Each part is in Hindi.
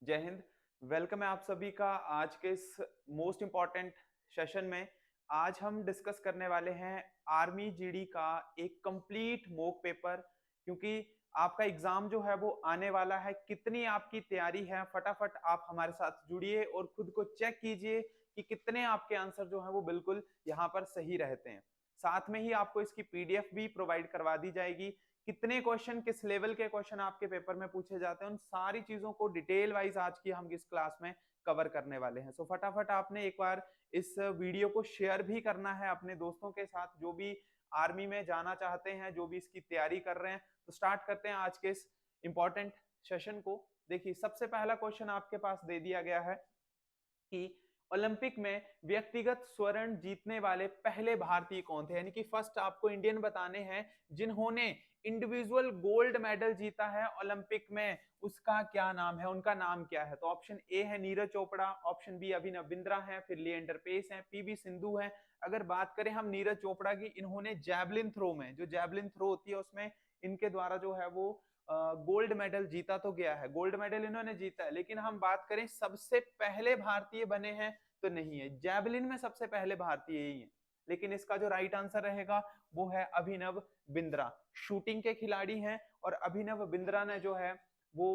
जय हिंद। वेलकम है आप सभी का आज के इस मोस्ट इम्पॉर्टेंट सेशन में। आज हम डिस्कस करने वाले हैं आर्मी जीडी का एक कंप्लीट मॉक पेपर, क्योंकि आपका एग्जाम जो है वो आने वाला है। कितनी आपकी तैयारी है, फटाफट आप हमारे साथ जुड़िए और खुद को चेक कीजिए कि कितने आपके आंसर जो है वो बिल्कुल यहाँ पर सही रहते हैं। साथ में ही आपको इसकी पीडीएफ भी प्रोवाइड करवा दी जाएगी। कितने क्वेश्चन, किस लेवल के क्वेश्चन आपके पेपर में पूछे जाते हैं, उन सारी चीजों को डिटेल वाइज आज की हम इस क्लास में कवर करने वाले हैं। सो फटाफट आपने एक बार इस वीडियो को शेयर भी करना है अपने दोस्तों के साथ, जो भी आर्मी में जाना चाहते हैं, जो भी इसकी तैयारी कर रहे हैं। तो स्टार्ट करते हैं आज के इस इंपॉर्टेंट सेशन को। देखिए, सबसे पहला क्वेश्चन आपके पास दे दिया गया है कि ओलंपिक में व्यक्तिगत स्वर्ण जीतने वाले पहले भारतीय कौन थे। यानी कि फर्स्ट आपको इंडियन बताने हैं जिन्होंने इंडिविजुअल गोल्ड मेडल जीता है ओलंपिक में। उसका क्या नाम है, उनका नाम क्या है? तो ऑप्शन ए है नीरज चोपड़ा, ऑप्शन बी अभिनव बिंद्रा है, फिर लिएंडर पेस है, पीवी सिंधु है। अगर बात करें हम नीरज चोपड़ा की, इन्होंने जैवलिन थ्रो में, जो जैवलिन थ्रो होती है उसमें इनके द्वारा जो है वो गोल्ड मेडल जीता तो गया है, गोल्ड मेडल इन्होंने जीता है। लेकिन हम बात करें सबसे पहले भारतीय बने हैं तो नहीं है, जैवलिन में सबसे पहले भारतीय यही है। लेकिन इसका जो राइट आंसर रहेगा वो है अभिनव बिंद्रा। शूटिंग के खिलाड़ी हैं और अभिनव बिंद्रा ने जो है वो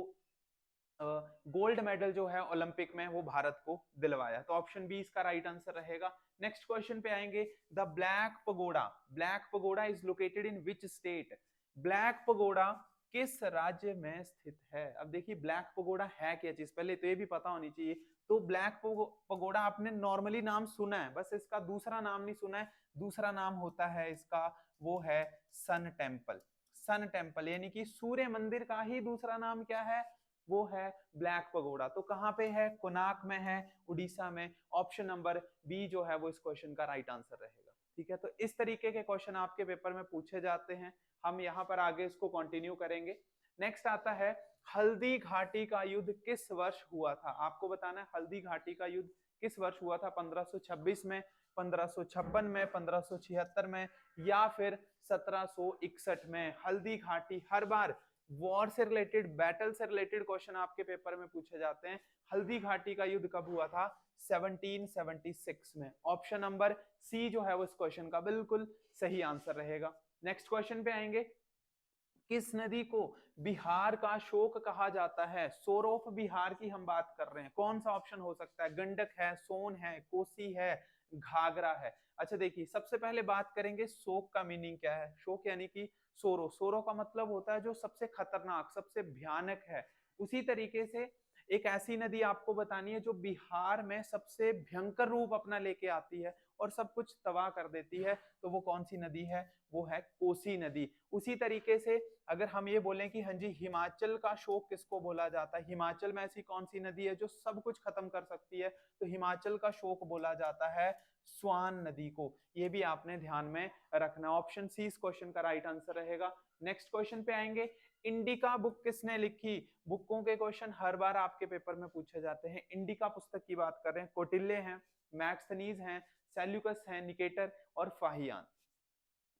गोल्ड मेडल जो है ओलंपिक में वो भारत को दिलवाया। तो ऑप्शन बी इसका राइट आंसर रहेगा। नेक्स्ट क्वेश्चन पे आएंगे। The black pagoda is located in which state? Black pagoda किस राज्य में स्थित है? अब देखिए, ब्लैक पगोडा है क्या चीज, पहले तो ये भी पता होनी चाहिए। तो ब्लैक पगोडा आपने नॉर्मली नाम सुना है, बस इसका दूसरा नाम नहीं सुना है। दूसरा नाम होता है इसका, वो है सन टेम्पल। सन टेम्पल यानी कि सूर्य मंदिर का ही दूसरा नाम क्या है? वो है ब्लैक पगोडा। तो कहां पे है? कोणार्क में है, उड़ीसा में। ऑप्शन नंबर बी जो है वो इस क्वेश्चन का राइट आंसर रहेगा। ठीक है, तो इस तरीके के क्वेश्चन आपके पेपर में पूछे जाते हैं। हम यहाँ पर आगे इसको कंटिन्यू करेंगे। नेक्स्ट आता है, हल्दी घाटी का युद्ध किस वर्ष हुआ था? आपको बताना है हल्दी घाटी का युद्ध किस वर्ष हुआ था। 1526 में, 1556 में, 1576 में, या फिर 1761 में। हल्दी घाटी, हर बार वॉर से रिलेटेड, बैटल से रिलेटेड क्वेश्चन आपके पेपर में पूछे जाते हैं। हल्दी घाटी का युद्ध कब हुआ था? 1776 में। ऑप्शन नंबर सी जो है वो इस क्वेश्चन का बिल्कुल सही आंसर रहेगा। नेक्स्ट क्वेश्चन पे आएंगे। किस नदी को बिहार का शोक कहा जाता है? सोर ऑफ बिहार की हम बात कर रहे हैं। कौन सा ऑप्शन हो सकता है? गंडक है, सोन है, कोसी है, घाघरा है। अच्छा देखिए, सबसे पहले बात करेंगे शोक का मीनिंग क्या है। शोक यानी कि सोरो, सोरो का मतलब होता है जो सबसे खतरनाक, सबसे भयानक है। उसी तरीके से एक ऐसी नदी आपको बतानी है जो बिहार में सबसे भयंकर रूप अपना लेके आती है और सब कुछ तबाह कर देती है। तो वो कौन सी नदी है? वो है कोसी नदी। उसी तरीके से अगर हम ये बोलें कि हाँ जी, हिमाचल का शोक किसको बोला जाता है? हिमाचल में ऐसी कौन सी नदी है जो सब कुछ खत्म कर सकती है? तो हिमाचल का शोक बोला जाता है स्वान नदी को। ये भी आपने ध्यान में रखना। ऑप्शन सी इस क्वेश्चन का राइट आंसर रहेगा। नेक्स्ट क्वेश्चन पे आएंगे। इंडिका बुक किसने लिखी? बुकों के क्वेश्चन हर बार आपके पेपर में पूछे जाते हैं। इंडिका पुस्तक की बात कर रहे हैं। कौटिल्य हैं, मैक्सनीज हैं, सेल्यूकस हैं, निकेटर और फाहियान।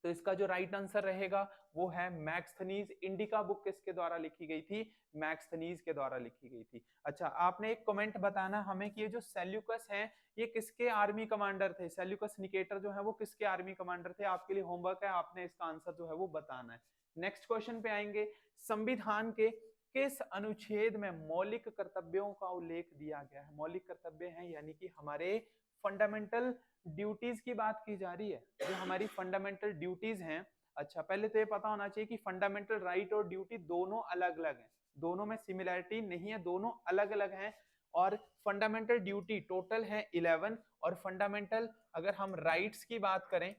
तो इसका जो राइट आंसर रहेगा वो है मैक्सथनीज। इंडिका बुक किसके द्वारा लिखी गई थी? मैक्सथनीज के द्वारा लिखी गई थी। अच्छा, आपने एक कमेंट बताना हमें कि ये जो सेल्यूकस हैं ये किसके आर्मी कमांडर थे? सेल्यूकस निकेटर जो है वो किसके आर्मी कमांडर थे? आपके लिए होमवर्क है, आपने इसका आंसर जो है वो बताना है। नेक्स्ट क्वेश्चन पे आएंगे। संविधान के किस अनुच्छेद में मौलिक कर्तव्यों का उल्लेख दिया गया है? मौलिक कर्तव्य हैं यानी कि हमारे फंडामेंटल ड्यूटीज की बात की जा रही है, जो हमारी फंडामेंटल ड्यूटीज हैं। अच्छा, पहले तो ये पता होना चाहिए कि फंडामेंटल राइट और ड्यूटी दोनों अलग अलग हैं, दोनों में सिमिलैरिटी नहीं है, दोनों अलग अलग हैं। और फंडामेंटल ड्यूटी टोटल है 11, और फंडामेंटल अगर हम राइट्स की बात करें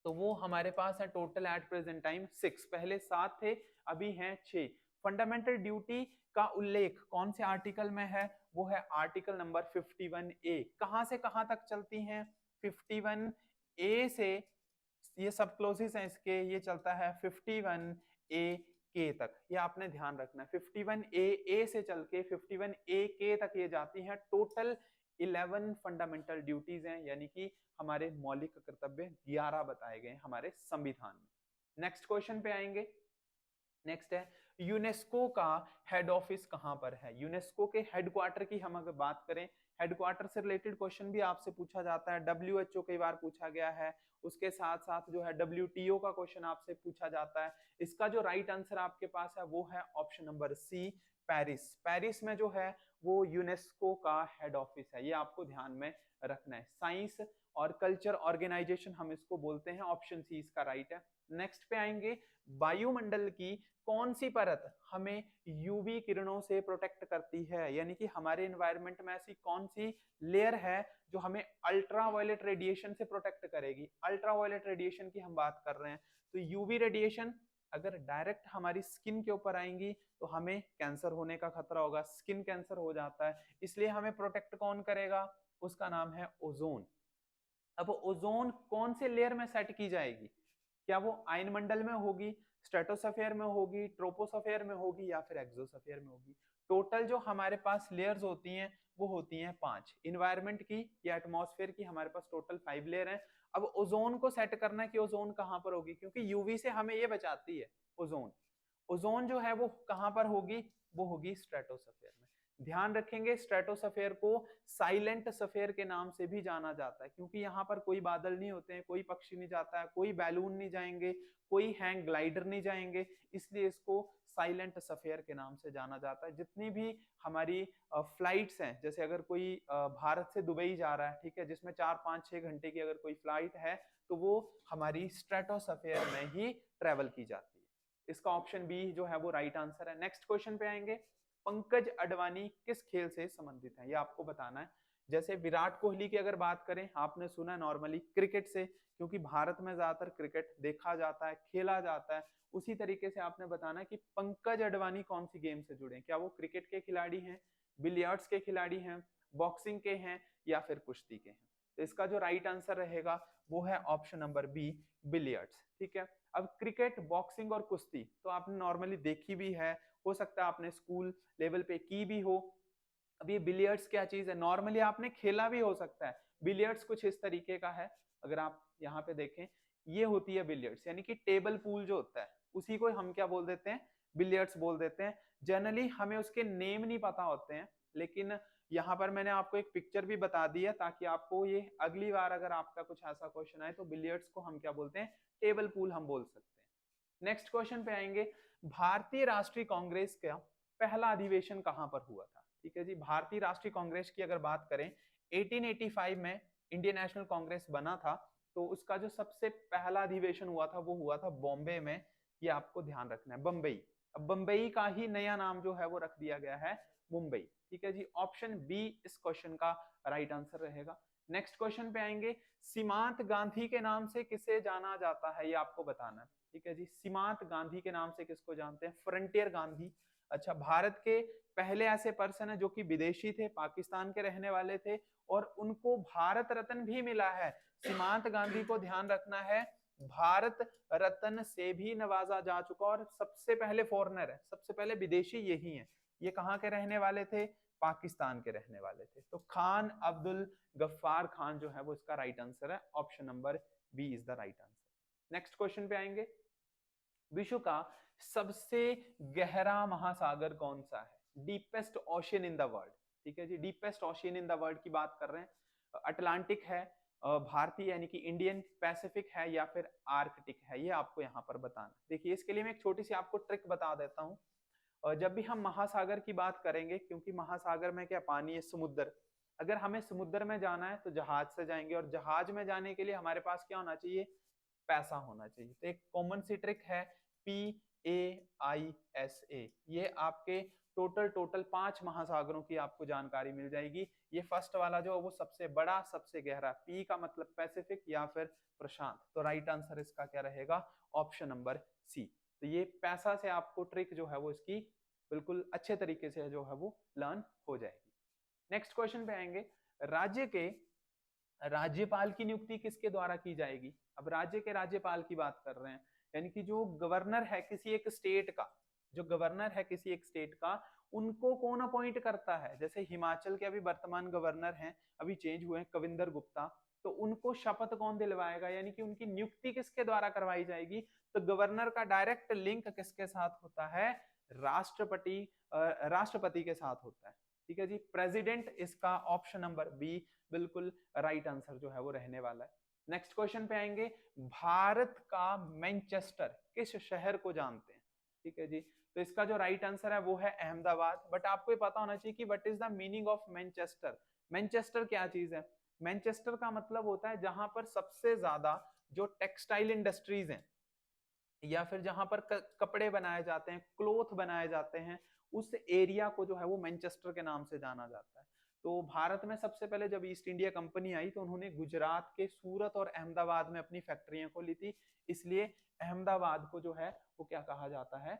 तो वो हमारे पास है टोटल एट प्रेजेंट टाइम 6। पहले 7 थे, अभी हैं 6। फंडामेंटल ड्यूटी का उल्लेख कौन से आर्टिकल में है? वो है आर्टिकल नंबर 51A। कहां से कहां तक चलती हैं? 51A से, ये सब क्लोजेस हैं इसके, ये चलता है 51A के तक। ये आपने ध्यान रखना है, 51A से चल के 51A के तक ये जाती हैं। टोटल 11 फंडामेंटल ड्यूटीज हैं, यानी कि हमारे मौलिक कर्तव्य 11 बताए गए हमारे संविधान में। नेक्स्ट क्वेश्चन पे आएंगे। नेक्स्ट है, यूनेस्को का हेड ऑफिस कहाँ पर है? यूनेस्को के हेडक्वार्टर की हम अगर बात करें, हेडक्वार्टर से रिलेटेड क्वेश्चन भी आपसे पूछा जाता है, WHO कई बार पूछा गया है, उसके साथ साथ जो है WTO का क्वेश्चन आपसे पूछा जाता है। इसका जो राइट आंसर आपके पास है वो है option number C, Paris. Paris में जो है वो यूनेस्को का हेड ऑफिस है, ये आपको ध्यान में रखना है। साइंस और कल्चर ऑर्गेनाइजेशन हम इसको बोलते हैं, ऑप्शन सी इसका राइट है। नेक्स्ट पे आएंगे, वायुमंडल की कौन सी परत हमें यूवी किरणों से प्रोटेक्ट करती है, यानी कि हमारे एनवायरनमेंट में ऐसी कौन सी लेयर है जो हमें अल्ट्रावायलेट रेडिएशन से प्रोटेक्ट करेगी। अल्ट्रावायलेट रेडिएशन की हम बात कर रहे हैं, तो यूवी रेडिएशन अगर डायरेक्ट हमारी स्किन के ऊपर आएंगी तो हमें कैंसर होने का खतरा होगा, स्किन कैंसर हो जाता है, इसलिए हमें प्रोटेक्ट कौन करेगा, उसका नाम है ओजोन। अब ओजोन कौन से लेयर में सेट की जाएगी, क्या वो आयनमंडल में होगी, स्ट्रेटोस्फेयर में होगी, ट्रोपोस्फेयर में होगी या फिर एक्सोस्फेयर में होगी। टोटल जो हमारे पास लेयर्स होती हैं वो होती हैं 5, इन्वायरमेंट की या एटमॉस्फेयर की हमारे पास टोटल 5 लेयर हैं। अब ओजोन को सेट करना है कि ओजोन कहां पर होगी, क्योंकि यूवी से हमें ये बचाती है ओजोन। ओजोन जो है वो कहां पर होगी, वो होगी स्ट्रेटोस्फेयर में। ध्यान रखेंगे स्ट्रेटोस्फेयर को साइलेंट स्फेयर के नाम से भी जाना जाता है, क्योंकि यहाँ पर कोई बादल नहीं होते हैं, कोई पक्षी नहीं जाता है, कोई बैलून नहीं जाएंगे, कोई हैंग ग्लाइडर नहीं जाएंगे, इसलिए इसको साइलेंट स्फेयर के नाम से जाना जाता है। जितनी भी हमारी फ्लाइट्स हैं, जैसे अगर कोई भारत से दुबई जा रहा है, ठीक है, जिसमें 4-5-6 घंटे की अगर कोई फ्लाइट है तो वो हमारी स्ट्रेटोस्फेयर में ही ट्रेवल की जाती है। इसका ऑप्शन बी जो है वो राइट आंसर है। नेक्स्ट क्वेश्चन पे आएंगे, पंकज अडवाणी किस खेल से संबंधित है, ये आपको बताना है। जैसे विराट कोहली की अगर बात करें, आपने सुना नॉर्मली क्रिकेट से, क्योंकि भारत में ज्यादातर क्रिकेट देखा जाता है, खेला जाता है। उसी तरीके से आपने बताना कि पंकज अडवाणी कौन सी गेम से जुड़े हैं, क्या वो क्रिकेट के खिलाड़ी हैं, बिलियर्ड्स के खिलाड़ी हैं, बॉक्सिंग के हैं या फिर कुश्ती के हैं। तो इसका जो राइट आंसर रहेगा वो है ऑप्शन नंबर बी, बिलियर्ड्स। ठीक है, अब क्रिकेट, बॉक्सिंग और कुश्ती तो आपने नॉर्मली देखी भी है, हो सकता है आपने स्कूल लेवल पे की भी हो। अब ये बिलियर्ड्स क्या चीज है, नॉर्मली आपने खेला भी हो सकता है। बिलियर्ड्स कुछ इस तरीके का है, अगर आप यहाँ पे देखें, ये होती है बिलियर्ड्स, यानी कि टेबल पूल जो होता है उसी को हम क्या बोल देते हैं, बिलियर्ड्स बोल देते हैं। जनरली हमें उसके नेम नहीं पता होते हैं, लेकिन यहाँ पर मैंने आपको एक पिक्चर भी बता दी है, ताकि आपको ये अगली बार अगर आपका कुछ ऐसा क्वेश्चन आए तो बिलियर्ड्स को हम क्या बोलते हैं, टेबल पूल हम बोल सकते हैं। नेक्स्ट क्वेश्चन पे आएंगे, भारतीय राष्ट्रीय कांग्रेस का पहला अधिवेशन कहां पर हुआ था। ठीक है जी, भारतीय राष्ट्रीय कांग्रेस की अगर बात करें, 1885 में इंडियन नेशनल कांग्रेस बना था, तो उसका जो सबसे पहला अधिवेशन हुआ था वो हुआ था बॉम्बे में, ये आपको ध्यान रखना है, बम्बई। अब बम्बई का ही नया नाम जो है वो रख दिया गया है मुंबई। ठीक है जी, ऑप्शन बी इस क्वेश्चन का राइट आंसर रहेगा। नेक्स्ट क्वेश्चन पे आएंगे, सीमांत गांधी के नाम से किसे जाना जाता है, ये आपको बताना है। ठीक है जी, सीमांत गांधी के नाम से किसको जानते हैं, फ्रंटियर गांधी। अच्छा, भारत के पहले ऐसे पर्सन है जो कि विदेशी थे, पाकिस्तान के रहने वाले थे, और उनको भारत रत्न भी मिला है। सीमांत गांधी को ध्यान रखना है, भारत रत्न से भी नवाजा जा चुका, और सबसे पहले फॉरेनर है, सबसे पहले विदेशी यही है। ये कहाँ के रहने वाले थे, पाकिस्तान के रहने वाले थे। तो खान अब्दुल गफ्फार खान जो है वो इसका राइट आंसर है, option number B is the right answer. Next question पे आएंगे, विश्व का सबसे गहरा महासागर कौन सा है, deepest ocean in the world. ठीक है जी, deepest ocean in the world की बात कर रहे हैं, अटलांटिक है, भारतीय यानी कि इंडियन, पैसिफिक है या फिर आर्कटिक है, ये आपको यहाँ पर बताना। देखिए, इसके लिए मैं एक छोटी सी आपको ट्रिक बता देता हूँ। और जब भी हम महासागर की बात करेंगे, क्योंकि महासागर में क्या पानी है, समुद्र, अगर हमें समुद्र में जाना है तो जहाज से जाएंगे, और जहाज में जाने के लिए हमारे पास क्या होना चाहिए, पैसा होना चाहिए। तो एक कॉमन सी ट्रिक है, PAISA, ये आपके टोटल 5 महासागरों की आपको जानकारी मिल जाएगी। ये फर्स्ट वाला जो वो सबसे बड़ा, सबसे गहरा, पी का मतलब पैसिफिक या फिर प्रशांत, तो राइट आंसर इसका क्या रहेगा, ऑप्शन नंबर सी। तो ये पैसा से आपको ट्रिक जो है वो इसकी बिल्कुल अच्छे तरीके से जो है वो लर्न हो जाएगी। नेक्स्ट क्वेश्चन पे आएंगे, राज्य के राज्यपाल की नियुक्ति किसके द्वारा की जाएगी। अब राज्य के राज्यपाल की बात कर रहे हैं, यानी कि जो गवर्नर है किसी एक स्टेट का, जो गवर्नर है किसी एक स्टेट का, उनको कौन अपॉइंट करता है। जैसे हिमाचल के अभी वर्तमान गवर्नर हैं, अभी चेंज हुए हैं, कविंदर गुप्ता, तो उनको शपथ कौन दिलवाएगा, यानी कि उनकी नियुक्ति किसके द्वारा करवाई जाएगी। तो गवर्नर का डायरेक्ट लिंक किसके साथ होता है, राष्ट्रपति राष्ट्रपति के साथ होता है। ठीक है जी, प्रेसिडेंट इसका ऑप्शन नंबर बी बिल्कुल राइट आंसर जो है वो रहने वाला है। नेक्स्ट क्वेश्चन पे आएंगे, भारत का मैनचेस्टर किस शहर को जानते हैं? ठीक है जी, तो इसका जो राइट आंसर है वो है अहमदाबाद। बट आपको ये पता होना चाहिए कि what is the meaning of Manchester. Manchester क्या चीज है? मैनचेस्टर का मतलब होता है जहां पर सबसे ज्यादा जो टेक्सटाइल इंडस्ट्रीज हैं या फिर जहां पर कपड़े बनाए जाते हैं, क्लोथ बनाए जाते हैं, उस एरिया को जो है वो मैनचेस्टर के नाम से जाना जाता है। तो भारत में सबसे पहले जब ईस्ट इंडिया कंपनी आई तो उन्होंने गुजरात के सूरत और अहमदाबाद में अपनी फैक्ट्रियां खोली थी, इसलिए अहमदाबाद को जो है वो क्या कहा जाता है?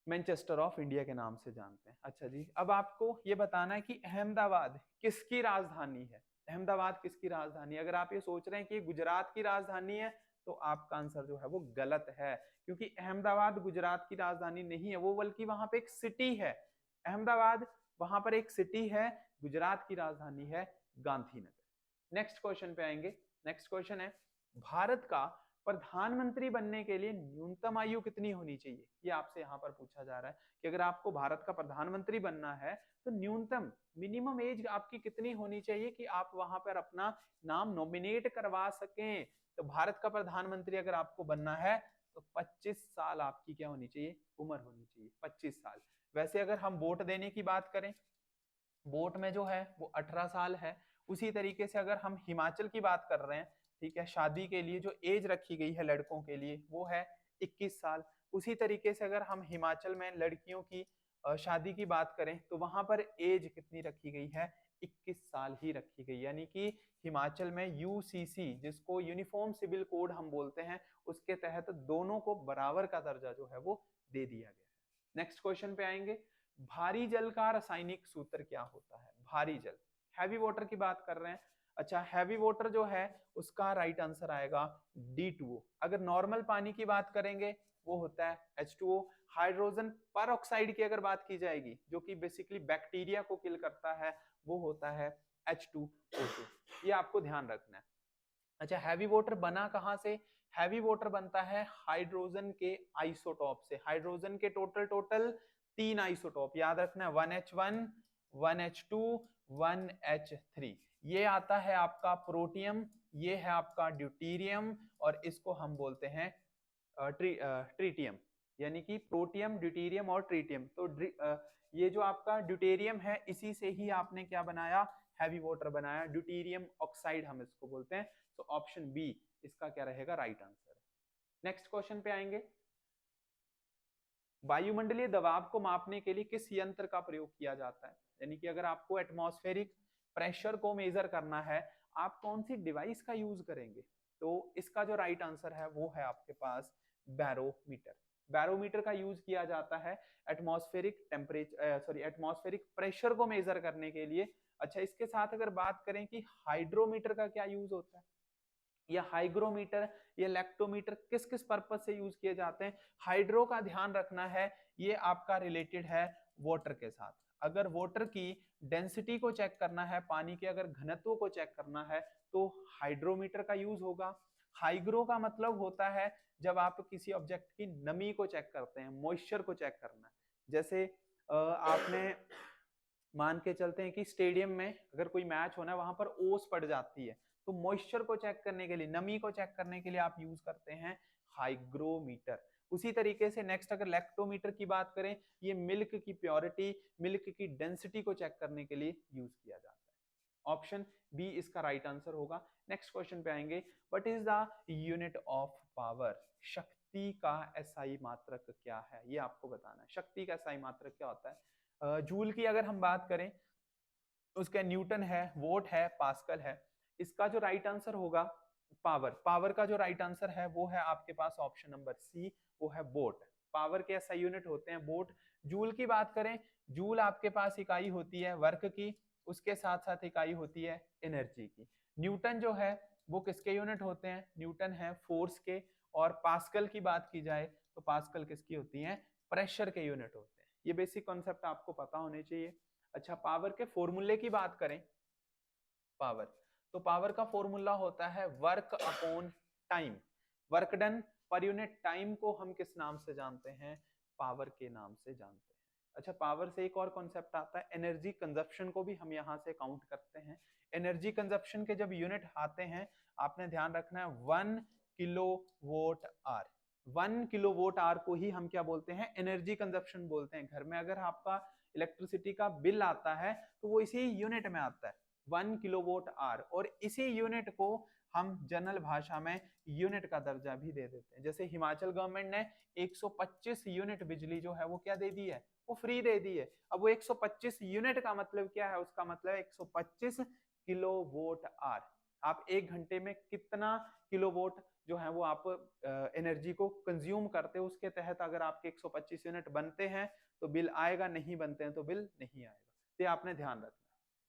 मैनचेस्टर ऑफ इंडिया के नाम से जानते हैं। अच्छा जी, अब आपको ये बताना है कि अहमदाबाद किसकी राजधानी है। अहमदाबाद किसकी राजधानी है? अगर आप ये सोच रहे हैं कि गुजरात की राजधानी है तो आपका आंसर जो है वो गलत है, क्योंकि अहमदाबाद गुजरात की राजधानी नहीं है, वो बल्कि वहां पे एक सिटी है। अहमदाबाद वहां पर एक सिटी है, गुजरात की राजधानी है गांधीनगर। नेक्स्ट क्वेश्चन पे आएंगे। नेक्स्ट क्वेश्चन है, भारत का प्रधानमंत्री बनने के लिए न्यूनतम आयु कितनी होनी चाहिए? ये आपसे यहाँ पर पूछा जा रहा है कि अगर आपको भारत का प्रधानमंत्री बनना है तो न्यूनतम मिनिमम एज आपकी कितनी होनी चाहिए कि आप वहां पर अपना नाम नॉमिनेट करवा सकें। तो भारत का प्रधानमंत्री अगर आपको बनना है तो 25 साल आपकी क्या होनी चाहिए? उम्र होनी चाहिए, 25 साल। वैसे अगर हम वोट देने की बात करें, वोट में जो है वो 18 साल है। उसी तरीके से अगर हम हिमाचल की बात कर रहे हैं, ठीक है, शादी के लिए जो एज रखी गई है लड़कों के लिए वो है 21 साल। उसी तरीके से अगर हम हिमाचल में लड़कियों की शादी की बात करें तो वहां पर एज कितनी रखी गई है? 21 साल ही रखी गई, यानी कि हिमाचल में यूसीसी जिसको यूनिफॉर्म सिविल कोड हम बोलते हैं, उसके तहत दोनों को बराबर का दर्जा जो है वो दे दिया गया है। नेक्स्ट क्वेश्चन पे आएंगे, भारी जल का रासायनिक सूत्र क्या होता है? भारी जल, हैवी वाटर की बात कर रहे हैं। अच्छा, हैवी वाटर जो है उसका राइट आंसर आएगा D2O। अगर नॉर्मल पानी की बात करेंगे वो होता है H2O। हाइड्रोजन पर ऑक्साइड की अगर बात की जाएगी जो कि बेसिकली बैक्टीरिया को किल करता है वो होता है H2O2। ये आपको ध्यान रखना है। अच्छा, हैवी वाटर बना कहां से? हैवी वाटर बनता है हाइड्रोजन के आइसोटॉप से। हाइड्रोजन के टोटल 3 आइसोटॉप याद रखना है, 1H1, 1H2, 1H3। ये आता है आपका प्रोटियम, ये है आपका ड्यूटीरियम, और इसको हम बोलते हैं ट्रीटियम, यानी कि प्रोटियम, ड्यूटीरियम और ट्रीटियम। तो ये जो आपका ड्यूटेरियम है इसी से ही आपने क्या बनाया? हैवी वाटर बनाया, ड्यूटीरियम ऑक्साइड हम इसको बोलते हैं। तो ऑप्शन बी इसका क्या रहेगा? Right answer. नेक्स्ट क्वेश्चन पे आएंगे, वायुमंडलीय दबाव को मापने के लिए किस यंत्र का प्रयोग किया जाता है? यानी कि अगर आपको एटमॉस्फेरिक प्रेशर को मेजर करना है, आप कौन सी डिवाइस का यूज करेंगे? तो इसका जो राइट आंसर है वो है आपके पास बैरोमीटर। बैरोमीटर का यूज किया जाता है एटमॉस्फेरिक टेम्परेचर एटमॉस्फेरिक प्रेशर को मेजर करने के लिए। अच्छा, इसके साथ अगर बात करें कि हाइड्रोमीटर का क्या यूज होता है, या हाइग्रोमीटर या लैक्टोमीटर किस किस पर्पज से यूज किए जाते हैं? हाइड्रो का ध्यान रखना है, ये आपका रिलेटेड है वाटर के साथ। अगर वाटर की डेंसिटी को चेक करना है, पानी के अगर घनत्व को चेक करना है तो हाइड्रोमीटर का यूज होगा। हाइग्रो का मतलब होता है जब आप किसी ऑब्जेक्ट की नमी को चेक करते हैं, मॉइस्चर को चेक करना है। जैसे आपने मान के चलते हैं कि स्टेडियम में अगर कोई मैच होना है, वहां पर ओस पड़ जाती है, तो मॉइस्चर को चेक करने के लिए, नमी को चेक करने के लिए आप यूज करते हैं हाइग्रोमीटर। उसी तरीके से नेक्स्ट अगर लैक्टोमीटर की बात करें, ये मिल्क की प्योरिटी, मिल्क की डेंसिटी को चेक करने के लिए यूज किया जाता है। ऑप्शन बी इसका राइट आंसर होगा। नेक्स्ट क्वेश्चन पे आएंगे, what is the unit of power? शक्ति का एसआई मात्रक क्या है? ये आपको बताना है, शक्ति का एसआई मात्रक क्या होता है। जूल की अगर हम बात करें, उसका न्यूटन है, वोट है, पास्कल है। इसका जो राइट आंसर होगा पावर, पावर का जो राइट आंसर है वो है आपके पास ऑप्शन नंबर सी, वो है वोट। पावर के ऐसा यूनिट होते हैं वोट। जूल की बात करें, जूल आपके पास इकाई होती है वर्क की, उसके साथ साथ इकाई होती है एनर्जी की। न्यूटन जो है वो किसके यूनिट होते हैं? न्यूटन है फोर्स के। और पास्कल की बात की जाए तो पास्कल किसकी होती है? प्रेशर के यूनिट होते हैं। ये बेसिक कॉन्सेप्ट आपको पता होने चाहिए। अच्छा, पावर के फॉर्मूले की बात करें, पावर, तो पावर का फॉर्मूला होता है work upon time. Work done per unit time को हम किस नाम से जानते हैं? पावर के नाम से जानते हैं। अच्छा, पावर से एक और कॉन्सेप्ट आता है एनर्जी कंजप्शन को भी हम यहाँ से काउंट करते हैं। एनर्जी कंजप्शन के जब यूनिट आते हैं आपने ध्यान रखना है 1 kilo watt hour. 1 kilo watt hour को ही हम क्या बोलते हैं, एनर्जी कंजप्शन बोलते हैं। घर में अगर आपका इलेक्ट्रिसिटी का बिल आता है तो वो इसी यूनिट में आता है 1 किलो वोट आर, और इसी यूनिट को हम जनरल भाषा में यूनिट का दर्जा भी दे देते हैं। जैसे हिमाचल गवर्नमेंट ने 125 यूनिट बिजली जो है वो क्या दे दी है, वो फ्री दे दी है। अब वो 125 यूनिट का मतलब क्या है, उसका मतलब 125 किलो वोट आर। आप एक घंटे में कितना किलो वोट जो है वो आप एनर्जी को कंज्यूम करते हो, उसके तहत अगर आपके 125 यूनिट बनते हैं तो बिल आएगा, नहीं बनते हैं तो बिल नहीं आएगा। तो आपने ध्यान रखना।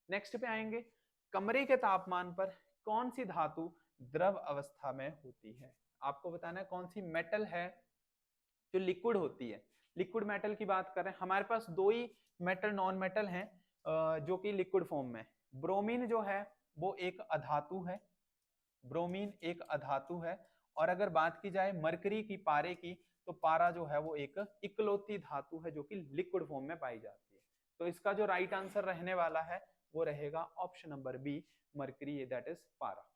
नेक्स्ट पे आएंगे, कमरे के तापमान पर कौन सी धातु द्रव अवस्था में होती है। आपको बताना है कौन सी मेटल है जो लिक्विड होती है। लिक्विड मेटल की बात कर रहे हैं, हमारे पास दो ही मेटल नॉन मेटल हैं जो कि लिक्विड फॉर्म में। ब्रोमीन जो है वो एक अधातु है, ब्रोमीन एक अधातु है। और अगर बात की जाए मरकरी की, पारे की, तो पारा जो है वो एक इकलौती धातु है जो कि लिक्विड फॉर्म में पाई जाती है। तो इसका जो राइट आंसर रहने वाला है वो रहेगा option number B, mercury, that is पारा।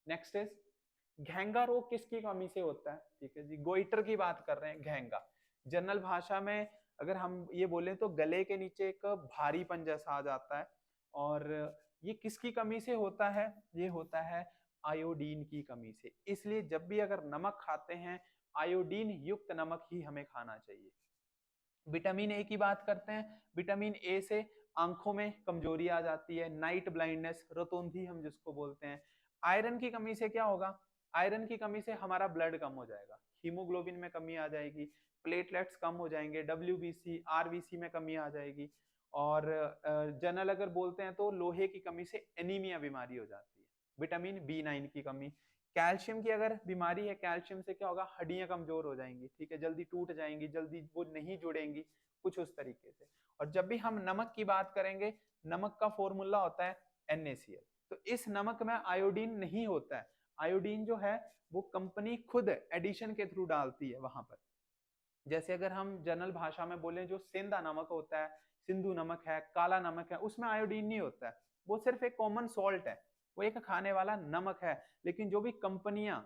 नेक्स्ट इज घेंगा रोग किसकी कमी से होता है। ठीक है जी, गोइटर की बात कर रहे हैं। घेंगा जनरल भाषा में अगर हम ये बोलें तो गले के नीचे एक भारीपन जैसा आ जाता है, और ये किसकी कमी से होता है, ये होता है आयोडीन की कमी से। इसलिए जब भी अगर नमक खाते हैं आयोडीन युक्त नमक ही हमें खाना चाहिए। विटामिन ए की बात करते हैं, विटामिन ए से आंखों में कमजोरी आ जाती है, नाइट ब्लाइंडनेस, रतौंधी हम जिसको बोलते हैं। आयरन की कमी से क्या होगा, आयरन की कमी से हमारा ब्लड कम हो जाएगा, हीमोग्लोबिन में कमी आ जाएगी, प्लेटलेट्स कम हो जाएंगे, डब्ल्यूबीसी आरबीसी में कमी आ जाएगी। और जनरल अगर बोलते हैं तो लोहे की कमी से एनीमिया बीमारी हो जाती है। विटामिन बी9 की कमी, कैल्शियम की अगर बीमारी है, कैल्शियम से क्या होगा, हड्डियां कमजोर हो जाएंगी, ठीक है, जल्दी टूट जाएंगी, जल्दी वो नहीं जुड़ेंगी, कुछ उस तरीके से। और जब भी हम नमक की बात करेंगे, नमक का फॉर्मूला होता है NaCl। तो इस नमक में आयोडीन नहीं होता है, आयोडीन जो है वो कंपनी खुद एडिशन के थ्रू डालती है वहां पर। जैसे अगर हम जनरल भाषा में बोलें, जो सेंधा नमक होता है, सिंधु नमक है, काला नमक है, उसमें आयोडीन नहीं होता है, वो सिर्फ एक कॉमन सॉल्ट है, वो एक खाने वाला नमक है। लेकिन जो भी कंपनियां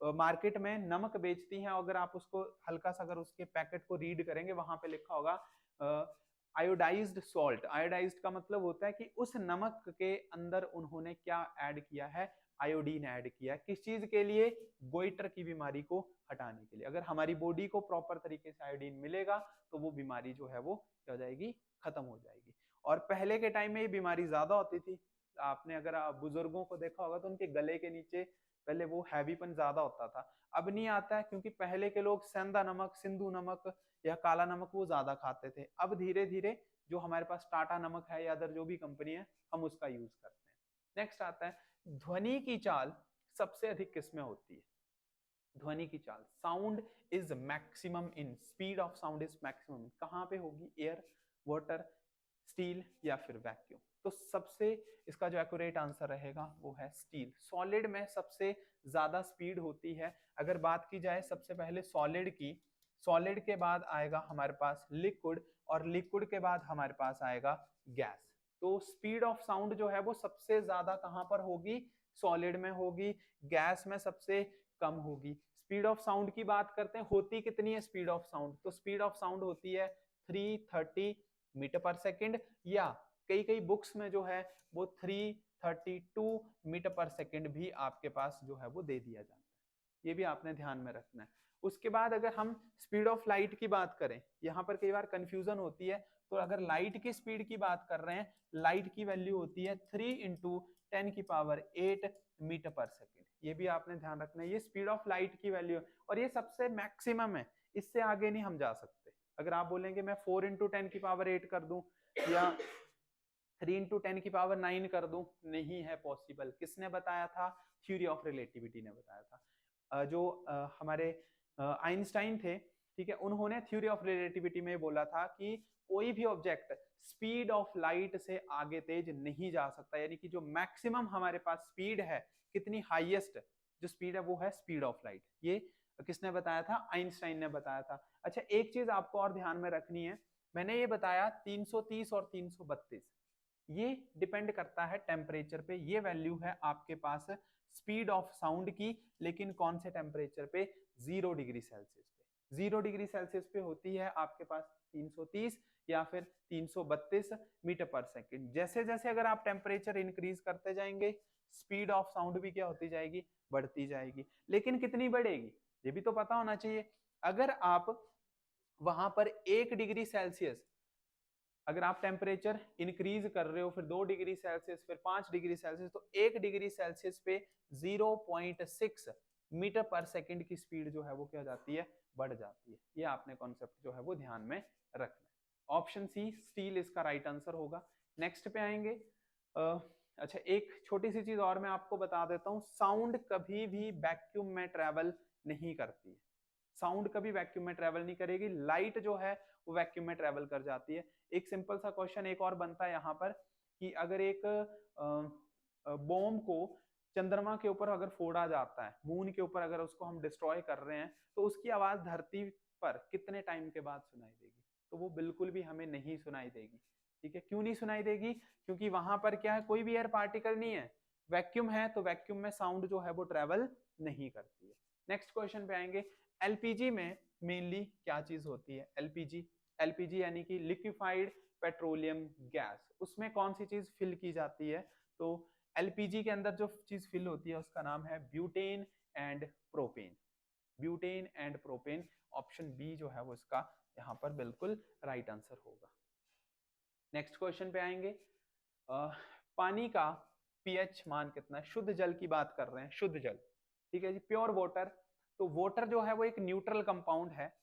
मार्केट में नमक बेचती हैं, अगर आप उसको हल्का सा अगर उसके पैकेट को रीड करेंगे, वहां पे लिखा होगा आयोडाइज्ड सॉल्ट। आयोडाइज्ड का मतलब होता है कि उस नमक के अंदर उन्होंने क्या ऐड किया है, आयोडीन ऐड किया है। किस चीज के लिए, गोइटर की बीमारी को हटाने के लिए। अगर हमारी बॉडी को प्रॉपर तरीके से आयोडीन मिलेगा तो वो बीमारी जो है वो क्या हो जाएगी, खत्म हो जाएगी। और पहले के टाइम में ये बीमारी ज्यादा होती थी। आपने अगर बुजुर्गों को देखा होगा तो उनके गले के नीचे पहले वो हैवीपन ज्यादा होता था, अब नहीं आता है, क्योंकि पहले के लोग सेंधा नमक, सिंधु नमक या काला नमक वो ज्यादा खाते थे। अब धीरे धीरे जो हमारे पास टाटा नमक है या अदर जो भी कंपनी है, हम उसका यूज करते हैं। नेक्स्ट आता है, ध्वनि की चाल सबसे अधिक किसमें होती है। ध्वनि की चाल, sound is maximum in, speed of sound is maximum in, कहां पे होगी, एयर, वाटर, स्टील या फिर वैक्यूम। तो सबसे इसका जो एक्यूरेट आंसर रहेगा वो है स्टील। सॉलिड में सबसे ज्यादा स्पीड होती है। अगर बात की जाए सबसे पहले सॉलिड की, सॉलिड के बाद आएगा हमारे पास लिक्विड, और लिक्विड के बाद हमारे पास आएगा गैस। तो स्पीड ऑफ साउंड जो है वो सबसे ज्यादा कहां पर होगी, सॉलिड में होगी, गैस में सबसे कम होगी। स्पीड ऑफ साउंड की बात करते हैं, होती कितनी है स्पीड ऑफ साउंड, तो स्पीड ऑफ साउंड होती है 330 मीटर पर सेकेंड, या कई कई बुक्स में जो है वो 332 मीटर पर सेकेंड भी आपके पास जो है वो दे दिया जाता है। ये भी आपने ध्यान में रखना है। उसके बाद अगर हम स्पीड ऑफ लाइट की बात करें, यहाँ पर कई बार कंफ्यूजन होती है, तो अगर लाइट की स्पीड की बात कर रहे हैं, लाइट की वैल्यू होती है 3 × 10⁸ मीटर पर सेकेंड। ये भी आपने ध्यान रखना है, ये स्पीड ऑफ लाइट की वैल्यू है, और ये सबसे मैक्सिमम है, इससे आगे नहीं हम जा सकते। अगर आप बोलेंगे मैं 4 × 10⁸ कर दूं या 3 × 10⁹ कर दूं, नहीं है पॉसिबल। किसने बताया था, थ्योरी ऑफ रिलेटिविटी ने बताया था। जो हमारे आइंस्टाइन थे, ठीक है, उन्होंने थ्योरी ऑफ रिलेटिविटी में बोला था कि कोई भी ऑब्जेक्ट स्पीड ऑफ लाइट से आगे तेज नहीं जा सकता, यानी कि जो मैक्सिमम हमारे पास स्पीड है, कितनी हाईएस्ट जो स्पीड है वो है स्पीड ऑफ लाइट। ये किसने बताया था? आइंस्टाइन ने बताया था। अच्छा, एक चीज आपको और ध्यान में रखनी है, मैंने ये बताया 330 और 332, ये डिपेंड करता है टेम्परेचर पे। ये वैल्यू है आपके पास स्पीड ऑफ साउंड की, लेकिन कौन से टेम्परेचर पे? 0 डिग्री सेल्सियस पे। 0 डिग्री सेल्सियस पे होती है आपके पास 330 या फिर 332 मीटर पर सेकेंड। जैसे जैसे अगर आप टेम्परेचर इंक्रीज करते जाएंगे, स्पीड ऑफ साउंड भी क्या होती जाएगी? बढ़ती जाएगी। लेकिन कितनी बढ़ेगी, ये भी तो पता होना चाहिए। अगर आप वहां पर 1 डिग्री सेल्सियस, अगर आप टेम्परेचर इंक्रीज कर रहे हो, फिर 2 डिग्री सेल्सियस, फिर 5 डिग्री सेल्सियस, तो 1 डिग्री सेल्सियस पे 0.6 मीटर पर सेकेंड की स्पीड जो है वो क्या हो जाती है? बढ़ जाती है। ये आपने कॉन्सेप्ट जो है वो ध्यान में रखना है। ऑप्शन सी, स्टील, इसका राइट आंसर होगा। नेक्स्ट पे आएंगे। अच्छा, एक छोटी सी चीज और मैं आपको बता देता हूँ, साउंड कभी भी वैक्यूम में ट्रेवल नहीं करती है। साउंड कभी वैक्यूम में ट्रेवल नहीं करेगी। लाइट जो है वो वैक्यूम में ट्रेवल कर जाती है। एक सिंपल सा क्वेश्चन एक और बनता है यहाँ पर कि अगर एक बॉम्ब को चंद्रमा के ऊपर अगर फोड़ा जाता है, मून के ऊपर अगर उसको हम डिस्ट्रॉय कर रहे हैं, तो उसकी आवाज धरती पर कितने टाइम के बाद सुनाई देगी? तो वो बिल्कुल भी हमें नहीं सुनाई देगी। ठीक है, क्यों नहीं सुनाई देगी? क्योंकि वहां पर क्या है, कोई भी एयर पार्टिकल नहीं है, वैक्यूम है, तो वैक्यूम में साउंड जो है वो ट्रेवल नहीं करती है। नेक्स्ट क्वेश्चन पे आएंगे। एलपीजी में मेनली क्या चीज होती है? एलपीजी, एलपीजी यानी कि लिक्विफाइड पेट्रोलियम गैस, उसमें कौन सी चीज फिल की जाती है? तो एलपीजी के अंदर जो चीज फिल होती है उसका नाम है butane and propane. Butane and propane, option B जो है वो इसका यहाँ पर बिल्कुल राइट आंसर होगा। नेक्स्ट क्वेश्चन पे आएंगे। पानी का पीएच मान कितना है? शुद्ध जल की बात कर रहे हैं, शुद्ध जल। ठीक है जी, प्योर वाटर। तो वाटर जो है वो एक न्यूट्रल कंपाउंड है।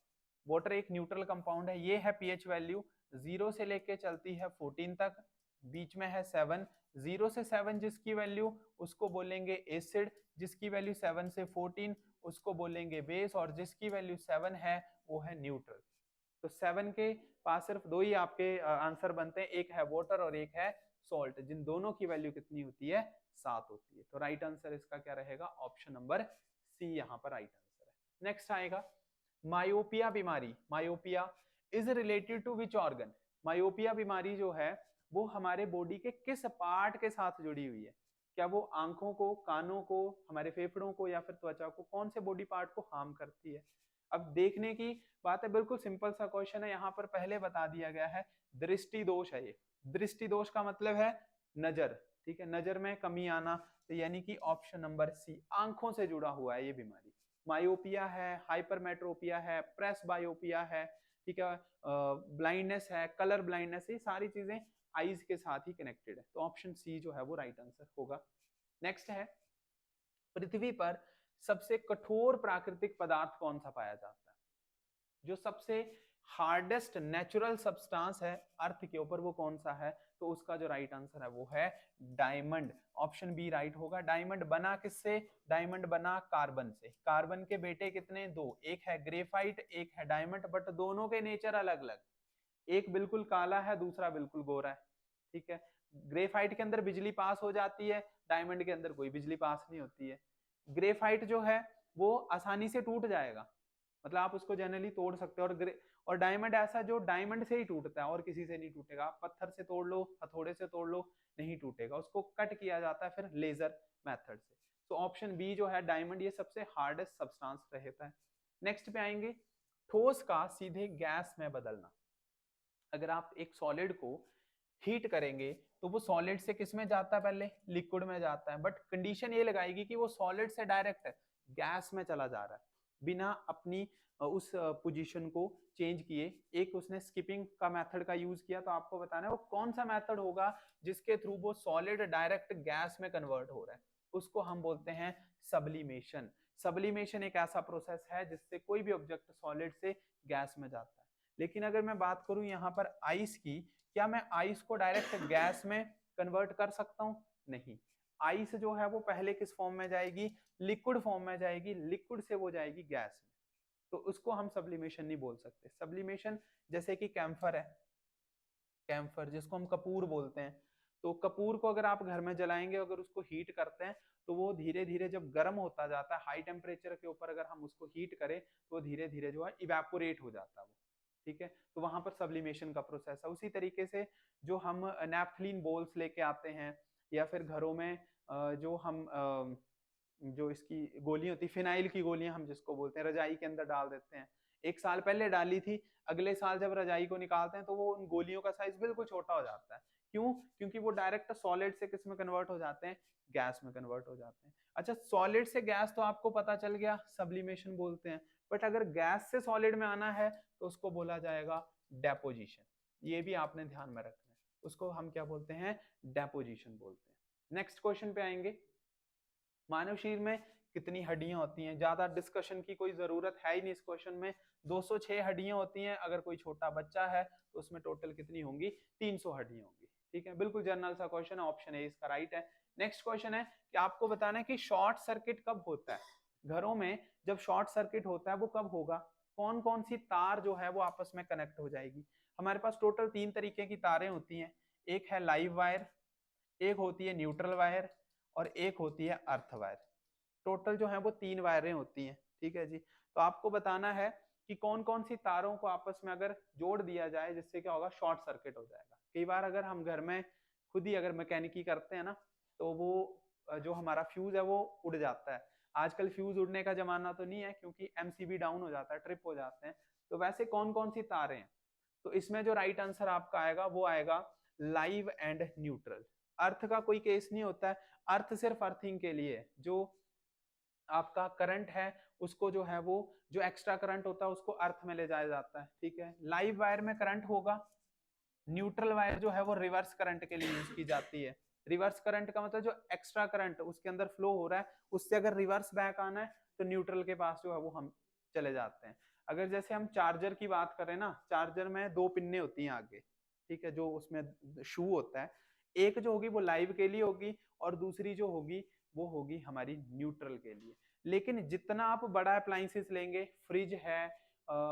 वाटर एक न्यूट्रल कंपाउंड है। ये है पीएच वैल्यू 0 से लेके चलती है 14 तक, बीच में है 7। 0 से 7 जिसकी वैल्यू, उसको बोलेंगे एसिड। जिसकी वैल्यू 7 से 14 उसको बोलेंगे बेस, और जिसकी वैल्यू 7 है वो है न्यूट्रल। तो 7 के पास सिर्फ दो ही आपके आंसर बनते हैं, एक है वाटर और एक है सॉल्ट, जिन दोनों की वैल्यू कितनी होती है? 7 होती है। तो राइट आंसर इसका क्या रहेगा? ऑप्शन नंबर सी यहाँ पर राइट आंसर है। नेक्स्ट आएगा मायोपिया बीमारी। Myopia is related to which organ? Myopia बीमारी जो है वो हमारे बॉडी के किस पार्ट के साथ जुड़ी हुई है? क्या वो आंखों को, कानों को, हमारे फेफड़ों को, या फिर त्वचा को? कौन से बॉडी पार्ट को हार्म करती है? अब देखने की बात है, बिल्कुल सिंपल सा क्वेश्चन है, यहाँ पर पहले बता दिया गया है। दृष्टि दोष है ये। दृष्टि दोष का मतलब है नजर। ठीक है, नजर में कमी आना, तो यानी कि ऑप्शन नंबर सी, आंखों से जुड़ा हुआ है ये बीमारी। मायोपिया है, हाइपरमेट्रोपिया है, प्रेस बायोपिया है, ठीक है, ब्लाइंडनेस है, कलर ब्लाइंडनेस, ये सारी चीजें आईज के साथ ही कनेक्टेड है। तो ऑप्शन सी जो है वो राइट आंसर होगा। नेक्स्ट है, पृथ्वी पर सबसे कठोर प्राकृतिक पदार्थ कौन सा पाया जाता है? जो सबसे हार्डेस्ट नेचुरल सब्सटेंस है अर्थ के ऊपर, वो कौन सा है? तो उसका जो राइट आंसर है वो है डायमंड। ऑप्शन बी राइट होगा। डायमंड बना किससे? डायमंड बना कार्बन से। कार्बन के बेटे कितने? दो, एक है ग्रेफाइट, एक है डायमंड, बट दोनों के नेचर अलग अलग। एक बिल्कुल काला है, दूसरा बिल्कुल गोरा है। ठीक है, ग्रेफाइट के अंदर बिजली पास हो जाती है, डायमंड के अंदर कोई बिजली पास नहीं होती है। ग्रेफाइट जो है वो आसानी से टूट जाएगा, मतलब आप उसको जनरली तोड़ सकते हो। और डायमंड ऐसा जो डायमंड से ही टूटता है और किसी से नहीं टूटेगा। आप पत्थर से तोड़ लो, हथौड़े से तोड़ लो, नहीं टूटेगा। उसको कट किया जाता है फिर लेजर मेथड से। तो ऑप्शन बी जो है डायमंड, ये सबसे हार्डेस्ट सब्सटेंस रहता है। नेक्स्ट पे आएंगे, ठोस का सीधे गैस में बदलना। अगर आप एक सॉलिड को हीट करेंगे तो वो सॉलिड से किस में जाता है? पहले लिक्विड में जाता है, बट कंडीशन ये लगाएगी कि वो सॉलिड से डायरेक्ट गैस में चला जा रहा है, बिना अपनी उस पोजीशन को चेंज किए। एक उसने स्किपिंग का मेथड का यूज किया, तो आपको बताना है वो कौन सा मेथड होगा जिसके थ्रू वो सॉलिड डायरेक्ट गैस में कन्वर्ट हो रहा है। उसको हम बोलते हैं सब्लिमेशन। सब्लिमेशन एक ऐसा प्रोसेस है जिससे कोई भी ऑब्जेक्ट सॉलिड से गैस में जाता है। लेकिन अगर मैं बात करूं यहाँ पर आइस की, क्या मैं आइस को डायरेक्ट गैस में कन्वर्ट कर सकता हूं? नहीं। आइस जो है वो पहले किस फॉर्म में जाएगी? लिक्विड फॉर्म में जाएगी, लिक्विड से वो जाएगी गैस में, तो उसको हम सब्लिमेशन नहीं बोल सकते। सब्लिमेशन जैसे कि कैम्फर है, कैम्फर जिसको हम कपूर बोलते हैं, तो कपूर को अगर आप घर में जलाएंगे, अगर उसको हीट करते हैं तो वो धीरे धीरे जब गर्म होता जाता है, हाई टेम्परेचर के ऊपर अगर हम उसको हीट करें तो वो धीरे धीरे जो है इवेपोरेट हो जाता है वो। ठीक है, तो वहां पर सब्लिमेशन का प्रोसेस है। उसी तरीके से जो हम नैप्थलीन बोल्स लेके आते हैं, या फिर घरों में जो हम जो इसकी गोलियां होती, फिनाइल की गोलियां हम जिसको बोलते हैं, रजाई के अंदर डाल देते हैं। एक साल पहले डाली थी, अगले साल जब रजाई को निकालते हैं तो वो उन गोलियों का साइज बिल्कुल छोटा हो जाता है। क्यों? क्योंकि वो डायरेक्ट सॉलिड से किस में कन्वर्ट हो जाते हैं, गैस में कन्वर्ट हो जाते हैं। अच्छा, सॉलिड से गैस तो आपको पता चल गया, सब्लिमेशन बोलते हैं। बट अगर गैस से सॉलिड में आना है तो उसको बोला जाएगा डेपोजिशन। ये भी आपने ध्यान में रखना है, उसको हम क्या बोलते हैं, डेपोजिशन बोलते हैं। नेक्स्ट क्वेश्चन पे आएंगे। मानव शरीर में कितनी हड्डियां होती हैं? ज्यादा डिस्कशन की कोई जरूरत है ही नहीं इस क्वेश्चन में। 206 हड्डियां होती हैं। अगर कोई छोटा बच्चा है तो उसमें टोटल कितनी होंगी? 300 हड्डियां होंगी। ठीक है, बिल्कुल जनरल सा क्वेश्चन है, ऑप्शन ए इसका राइट है। नेक्स्ट क्वेश्चन है कि आपको बताना है कि शॉर्ट सर्किट कब होता है। घरों में जब शॉर्ट सर्किट होता है वो कब होगा? कौन कौन सी तार जो है वो आपस में कनेक्ट हो जाएगी? हमारे पास टोटल 3 तरीके की तारें होती हैं। एक है लाइव वायर, एक होती है न्यूट्रल वायर, और एक होती है अर्थ वायर। टोटल जो है वो 3 वायरें होती हैं। ठीक है जी, तो आपको बताना है कि कौन कौन सी तारों को आपस में अगर जोड़ दिया जाए जिससे क्या होगा, शॉर्ट सर्किट हो जाएगा। कई बार अगर हम घर में खुद ही अगर मैकेनिकी करते हैं ना, तो वो जो हमारा फ्यूज है वो उड़ जाता है। आजकल फ्यूज उड़ने का जमाना तो नहीं है, क्योंकि एमसीबी डाउन हो जाता है, ट्रिप हो जाते हैं। तो वैसे कौन कौन सी तारें हैं? तो इसमें जो राइट आंसर आपका आएगा वो आएगा लाइव एंड न्यूट्रल। अर्थ का कोई केस नहीं होता है। अर्थ सिर्फ अर्थिंग के लिए, जो आपका करंट है उसको जो है वो, जो एक्स्ट्रा करंट होता है उसको अर्थ में ले जाया जाता है। ठीक है, लाइव वायर में करंट होगा। न्यूट्रल वायर जो है वो रिवर्स करंट के लिए यूज की जाती है। रिवर्स करंट का मतलब जो एक्स्ट्रा करंट उसके अंदर फ्लो हो रहा है, उससे अगर रिवर्स बैक आना है तो न्यूट्रल के पास जो है वो हम चले जाते हैं। अगर जैसे हम चार्जर की बात करें ना, चार्जर में 2 पिन्ने होती हैं आगे। ठीक है, जो उसमें शू होता है, एक जो होगी वो लाइव के लिए होगी, और दूसरी जो होगी वो होगी हमारी न्यूट्रल के लिए। लेकिन जितना आप बड़ा अप्लायंसेस लेंगे, फ्रिज है,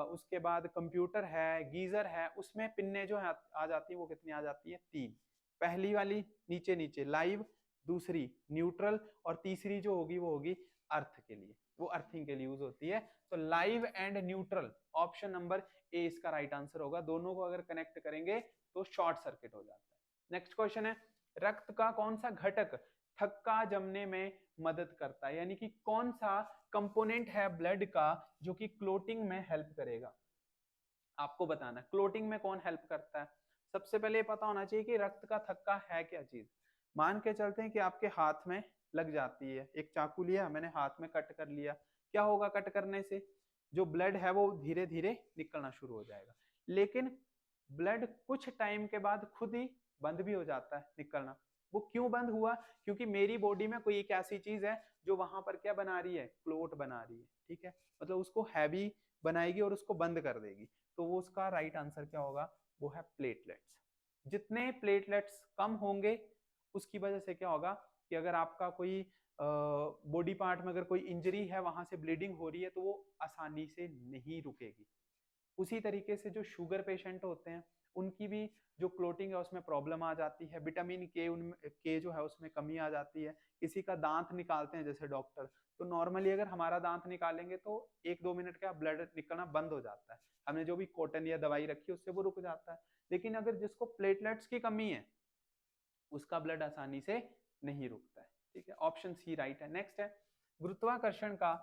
उसके बाद कंप्यूटर है, गीजर है, उसमें पिन्ने जो है आ जाती है वो कितनी आ जाती है? 3। पहली वाली नीचे नीचे लाइव, दूसरी न्यूट्रल, और तीसरी जो होगी वो होगी अर्थ के लिए, वो अर्थिंग के लिए यूज होती है। तो live and neutral, option number A इसका राइट आंसर होगा। दोनों को अगर कनेक्ट करेंगे तो शॉर्ट सर्किट हो जाता है। नेक्स्ट क्वेश्चन है, रक्त का कौन सा घटक थक्का जमने में मदद करता है? यानी कि कौन सा कंपोनेंट है ब्लड का जो कि क्लोटिंग में हेल्प करेगा? आपको बताना है क्लोटिंग में कौन हेल्प करता है। सबसे पहले पता होना चाहिए कि रक्त का थक्का है क्या चीज। मान के चलते हैं कि आपके हाथ में लग जाती है, एक चाकू लिया मैंने, हाथ में कट कर लिया। क्या होगा कट करने से? जो ब्लड है वो धीरे धीरे निकलना शुरू हो जाएगा। लेकिन ब्लड कुछ टाइम के बाद खुद ही बंद भी हो जाता है निकलना। वो क्यों बंद हुआ? क्योंकि मेरी बॉडी में कोई एक ऐसी चीज है जो वहां पर क्या बना रही है, क्लोट बना रही है। ठीक है, मतलब उसको हैवी बनाएगी और उसको बंद कर देगी। तो वो उसका राइट आंसर क्या होगा? वो है प्लेटलेट्स। जितने प्लेटलेट्स कम होंगे उसकी वजह से क्या होगा कि अगर आपका कोई बॉडी पार्ट में अगर कोई इंजरी है, वहां से ब्लीडिंग हो रही है, तो वो आसानी से नहीं रुकेगी। उसी तरीके से जो शुगर पेशेंट होते हैं उनकी भी जो क्लोटिंग है उसमें प्रॉब्लम आ जाती है। विटामिन के उनमें के जो है उसमें कमी आ जाती है। किसी का दांत निकालते हैं जैसे डॉक्टर, तो नॉर्मली अगर हमारा दांत निकालेंगे तो 1-2 मिनट का ब्लड निकलना बंद हो जाता है। हमने जो भी कॉटन या दवाई रखी है उससे वो रुक जाता है। लेकिन अगर जिसको प्लेटलेट्स की कमी है उसका ब्लड आसानी से नहीं रुकता है। ठीक है, ऑप्शन सी राइट है। नेक्स्ट है, गुरुत्वाकर्षण का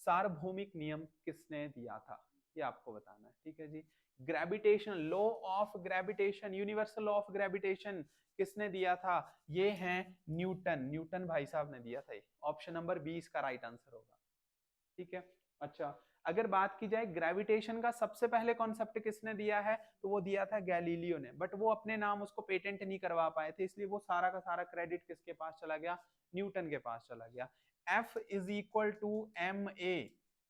सार्वभौमिक नियम किसने दिया था? ये आपको बताना है। ठीक है जी, gravitation, law of gravitation, universal law of gravitation किसने दिया था? ये है न्यूटन। न्यूटन भाई साहब ने दिया था। ये ऑप्शन नंबर 20 का राइट आंसर होगा। ठीक है, अच्छा अगर बात की जाए ग्रेविटेशन का सबसे पहले कॉन्सेप्ट किसने दिया है, तो वो दिया था गैलीलियो ने। बट वो अपने नाम उसको पेटेंट नहीं करवा पाए थे, इसलिए वो सारा का सारा क्रेडिट किसके पास चला गया? न्यूटन के पास चला गया। F=ma,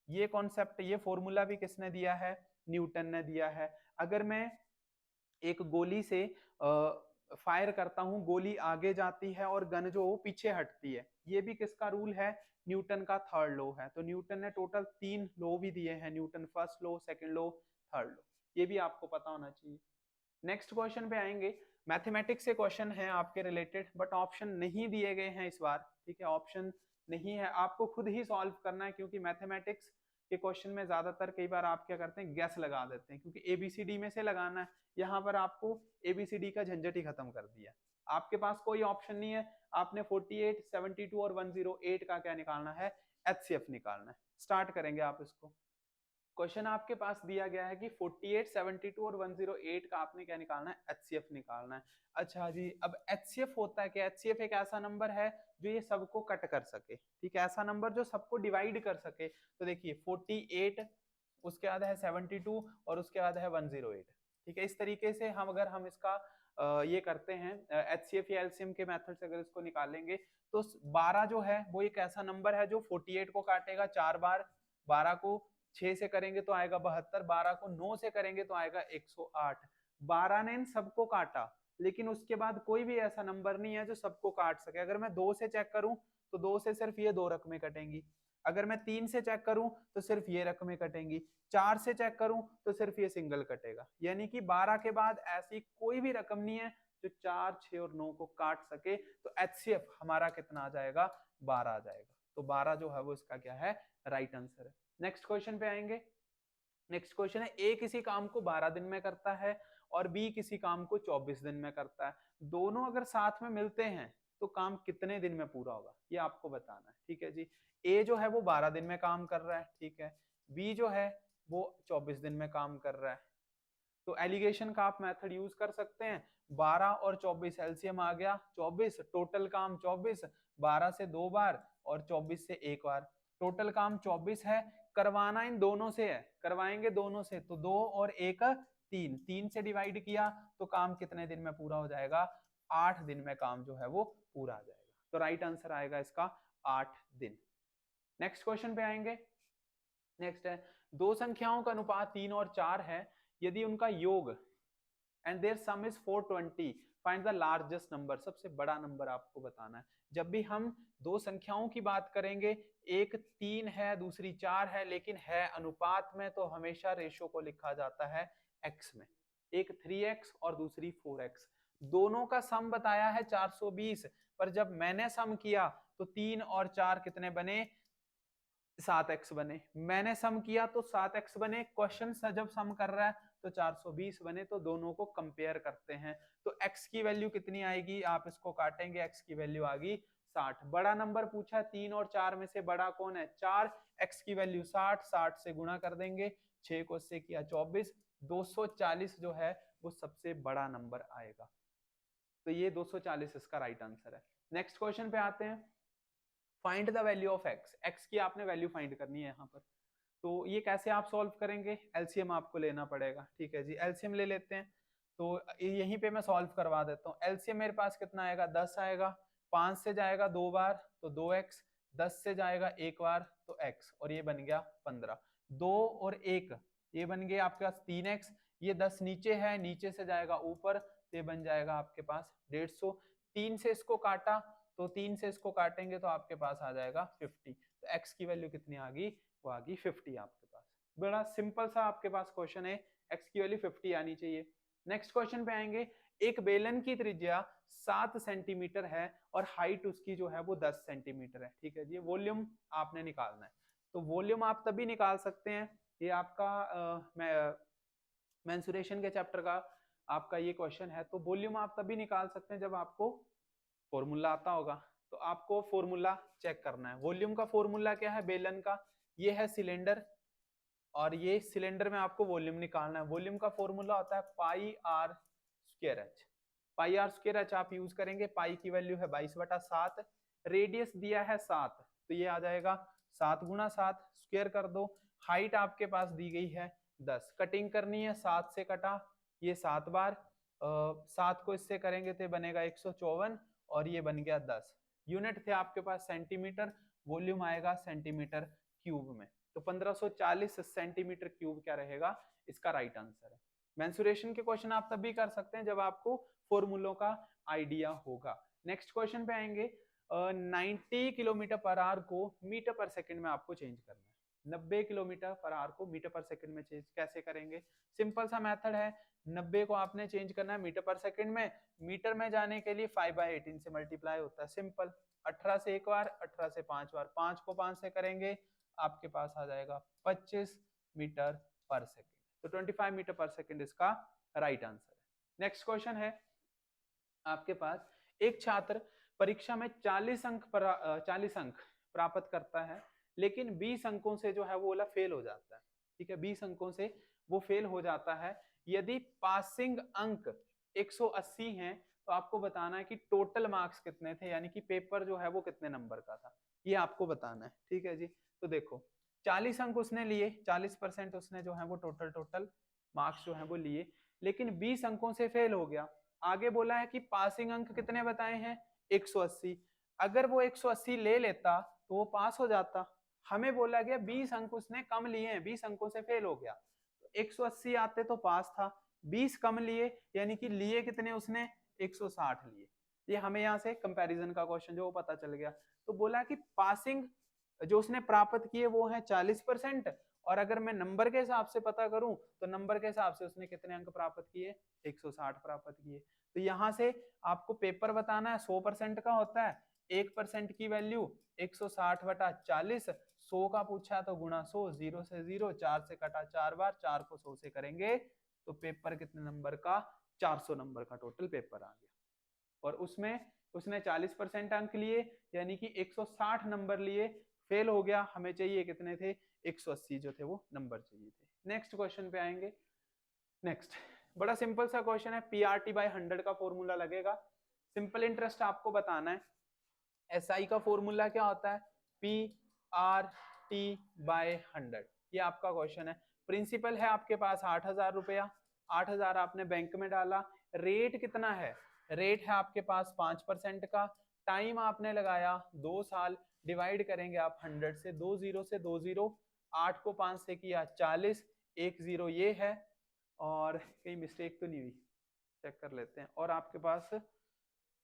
ये कॉन्सेप्ट, ये फॉर्मूला भी किसने दिया है? न्यूटन ने दिया है। अगर मैं एक गोली से फायर करता हूं, गोली आगे जाती है और गन जो वो पीछे हटती है, ये भी किसका रूल है? न्यूटन का थर्ड लॉ है। तो न्यूटन ने टोटल 3 लॉ भी दिए हैं, Newton first law, second law, third law. ये भी आपको पता होना चाहिए। नेक्स्ट क्वेश्चन पे आएंगे, मैथमेटिक्स से क्वेश्चन है आपके रिलेटेड, बट ऑप्शन नहीं दिए गए हैं इस बार, ठीक है, ऑप्शन नहीं है, आपको खुद ही सॉल्व करना है, क्योंकि मैथमेटिक्स के क्वेश्चन में ज्यादातर कई बार आप क्या करते हैं, गैस लगा देते हैं, क्योंकि एबीसीडी में से लगाना है। यहाँ पर आपको एबीसीडी का झंझट ही खत्म कर दिया, आपके पास कोई ऑप्शन नहीं है, आपने 48, 72 और 108 का क्या निकालना है, एचसीएफ निकालना है। स्टार्ट करेंगे आप इसको। क्वेश्चन आपके पास दिया गया है कि 48, 72 और 108 का आपने क्या निकालना है, एचसीएफ निकालना है। अच्छा जी, अब एचसीएफ होता है कि एचसीएफ एक ऐसा नंबर है जो ये सबको कट कर सके, ठीक है, ऐसा नंबर जो सबको डिवाइड कर सके। तो देखिए 48, उसके बाद है 72 और उसके बाद है 108, ठीक है। इस तरीके से हम अगर हम इसका ये करते हैं एचसीएफ या एलसीएम के मेथड से अगर इसको निकालेंगे, तो 12 जो है वो एक ऐसा नंबर है जो 48 को काटेगा 4 बार, 12 को 6 से करेंगे तो आएगा 72, 12 को 9 से करेंगे तो आएगा 108। 12 ने इन सबको काटा, लेकिन उसके बाद कोई भी ऐसा नंबर नहीं है जो सबको काट सके। अगर मैं 2 से चेक करूं तो 2 से सिर्फ ये 2 रकमें कटेंगी, अगर मैं 3 से चेक करूं तो सिर्फ ये रकमें कटेंगी, 4 से चेक करूं तो सिर्फ ये सिंगल कटेगा। यानी कि 12 के बाद ऐसी कोई भी रकम नहीं है जो 4, 6 और 9 को काट सके। तो एचसीएफ हमारा कितना आ जाएगा, 12 आ जाएगा। तो 12 जो है वो इसका क्या है, राइट आंसर है। नेक्स्ट क्वेश्चन पे आएंगे। नेक्स्ट क्वेश्चन है, ए किसी काम को 12 दिन में करता है और बी किसी काम को 24 दिन में करता है, दोनों अगर साथ में मिलते हैं तो काम कितने दिन में पूरा होगा, ये आपको बताना है, ठीक है जी। ए जो है वो 12 दिन में काम कर रहा है, ठीक है, बी जो है वो 24 दिन में काम कर रहा है। तो एलिगेशन का आप मेथड यूज कर सकते हैं, 12 और 24 एलसीएम आ गया 24, टोटल काम 24, 12 से 2 बार और 24 से 1 बार, टोटल काम 24 है, करवाना इन दोनों से है, करवाएंगे दोनों से, तो 2 और 1 3, 3 से डिवाइड किया तो काम कितने दिन में पूरा हो जाएगा, 8 दिन में काम जो है वो पूरा आ जाएगा। तो राइट आंसर आएगा इसका 8 दिन। नेक्स्ट क्वेश्चन पे आएंगे। नेक्स्ट है, दो संख्याओं का अनुपात 3 और 4 है, यदि उनका योग and their sum is 420, find the largest number, सबसे बड़ा नंबर आपको बताना है। जब भी हम दो संख्याओं की बात करेंगे, एक 3 है दूसरी 4 है, लेकिन है अनुपात में, तो हमेशा रेशो को लिखा जाता है x में। एक 3x और दूसरी 4x, दोनों का सम बताया है 420, पर जब मैंने सम किया तो 3 और 4 कितने बने, 7x बने। मैंने सम किया तो 7x बने, क्वेश्चन जब सम कर रहा है तो 420 बने। तो दोनों को कंपेयर करते हैं, तो x की वैल्यू कितनी आएगी, आप इसको काटेंगे, x की वैल्यू आ गई 60। बड़ा नंबर पूछा, 3 और 4 में से बड़ा कौन है, 4, x की वैल्यू 60, 60 से गुणा कर देंगे, 6 को इससे किया 24, 240 जो है वो सबसे बड़ा नंबर आएगा। तो ये 240 इसका राइट आंसर है। नेक्स्ट क्वेश्चन पे आते हैं, find the value of x, x की आपने वैल्यू फाइंड करनी है यहाँ पर। तो ये कैसे आप सॉल्व करेंगे, एलसीएम आपको लेना पड़ेगा, ठीक है जी, एलसीएम ले लेते हैं। तो यहीं पे मैं सॉल्व करवा देता हूँ। एलसीएम मेरे पास कितना आएगा, 10 आएगा, 5 से जाएगा 2 बार तो 2x, 10 से जाएगा 1 बार तो x, और ये बन गया 15। 2 और 1 ये बन गया आपके पास 3x, ये 10 नीचे है, नीचे से जाएगा ऊपर, तो ये बन जाएगा आपके पास 150। 3 से इसको काटा तो 3 से इसको काटेंगे तो आपके पास आ जाएगा 50। तो x की वैल्यू कितनी आ गई, वो आ गई 50 आपके पास। बड़ा सिंपल सा आपके पास क्वेश्चन है, x की वैल्यू 50 आनी चाहिए। नेक्स्ट क्वेश्चन पे आएंगे, एक बेलन की त्रिज्या 7 सेंटीमीटर है और हाइट उसकी जो है वो 10 सेंटीमीटर है, ठीक है जी। वॉल्यूम आपने निकालना है, तो वॉल्यूम आप तभी निकाल सकते हैं, ये आपका मेंसुरेशन के चैप्टर का आपका ये क्वेश्चन है। तो वॉल्यूम आप तभी निकाल सकते हैं जब आपको फॉर्मूला आता होगा। तो आपको फॉर्मूला चेक करना है, वॉल्यूम का फॉर्मूला क्या है बेलन का, ये है सिलेंडर, और ये सिलेंडर में आपको वॉल्यूम निकालना है। वॉल्यूम का फॉर्मूला होता है pi r square h, pi r square h आप यूज करेंगे। पाई की वैल्यू है 22/7, रेडियस दिया है 7, तो ये आ जाएगा 7 गुणा 7, स्क्वायर कर दो। हाइट आपके पास दी गई है 10, कटिंग करनी है, 7 से कटा, ये 7 बार, 7 को इससे करेंगे तो बनेगा 154, और ये बन गया 10। यूनिट थे आपके पास सेंटीमीटर, वॉल्यूम आएगा सेंटीमीटर क्यूब में। तो 1540 सेंटीमीटर क्यूब क्या रहेगा, इसका राइट आंसर है। मेंसुरेशन के क्वेश्चन आप तब भी कर सकते हैं जब आपको फॉर्मूलों का आइडिया होगा। नेक्स्ट क्वेश्चन पे आएंगे, 90 किलोमीटर पर आवर को मीटर पर सेकंड में आपको चेंज करना है। 90 किलोमीटर पर आवर को मीटर पर सेकंड में चेंज कैसे करेंगे, सिंपल सा मेथड है, 90 को आपने चेंज करना है मीटर पर सेकंड में, मीटर में जाने के लिए 5/18 से मल्टीप्लाई होता है, सिंपल। 18 से एक बार, 18 से 5 बार, 5 को 5 से करेंगे आपके पास आ जाएगा 25 मीटर पर सेकंड। तो 25 मीटर पर सेकंड इसका राइट आंसर है। नेक्स्ट क्वेश्चन है आपके पास, एक छात्र परीक्षा में 40 अंक 40 अंक प्राप्त करता है, लेकिन 20 अंकों से जो है वो वाला फेल हो जाता है। ठीक है, 20 अंकों से वो फेल हो जाता है। यदि पासिंग अंक 180 हैं तो आपको बताना है कि टोटल मार्क्स कितने थे, यानी कि पेपर जो है वो कितने नंबर का था, ये आपको बताना है। ठीक है जी, तो देखो 40 अंक उसने लिए, 40% उसने जो है वो टोटल मार्क्स जो है वो लिए, लेकिन 20 अंकों से फेल हो गया। आगे बोला है कि पासिंग अंक कितने बताए हैं 180, अगर वो 180 ले लेता तो वो पास हो जाता। हमें बोला गया 20 अंक उसने कम लिए हैं, 20 अंकों से फेल हो गया, तो 180 आते तो पास था, 20 कम लिए यानी कि लिए कितने उसने 160 लिए। ये हमें यहाँ से कंपैरिजन का क्वेश्चन जो वो पता चल गया। तो बोला कि पासिंग जो उसने प्राप्त किए वो है 40%, और अगर मैं नंबर के हिसाब से पता करूं तो नंबर के हिसाब से उसने कितने अंक प्राप्त किए 160 प्राप्त किए। तो यहाँ से आपको पेपर बताना है 100% का होता है, 1% की वैल्यू 160/40, 100 का पूछा तो गुणा 100, 0 से 0, 4 से कटा 4 बार, 4 को 100 से करेंगे तो पेपर कितने नंबर का 400 नंबर का टोटल पेपर आ गया। और उसमें उसने 40% अंक लिए यानी कि 160 नंबर लिए, फेल हो गया। हमें चाहिए कितने थे 180 जो थे वो नंबर चाहिए थे। नेक्स्ट क्वेश्चन पे आएंगे। नेक्स्ट बड़ा सिंपल सा क्वेश्चन है, PRT/100 का फॉर्मूला लगेगा। सिंपल इंटरेस्ट आपको बताना है। SI का फॉर्मूला क्या होता है PRT/100, ये आपका क्वेश्चन है। प्रिंसिपल है आपके पास 8,000 रुपया, 8,000 आपने बैंक में डाला। रेट कितना है, रेट है आपके पास 5% का। टाइम आपने लगाया 2 साल, डिवाइड करेंगे आप 100 से, 2 जीरो से 2 जीरो, 8 को 5 से किया 40, 1 जीरो ये है, और कहीं मिस्टेक तो नहीं हुई चेक कर लेते हैं, और आपके पास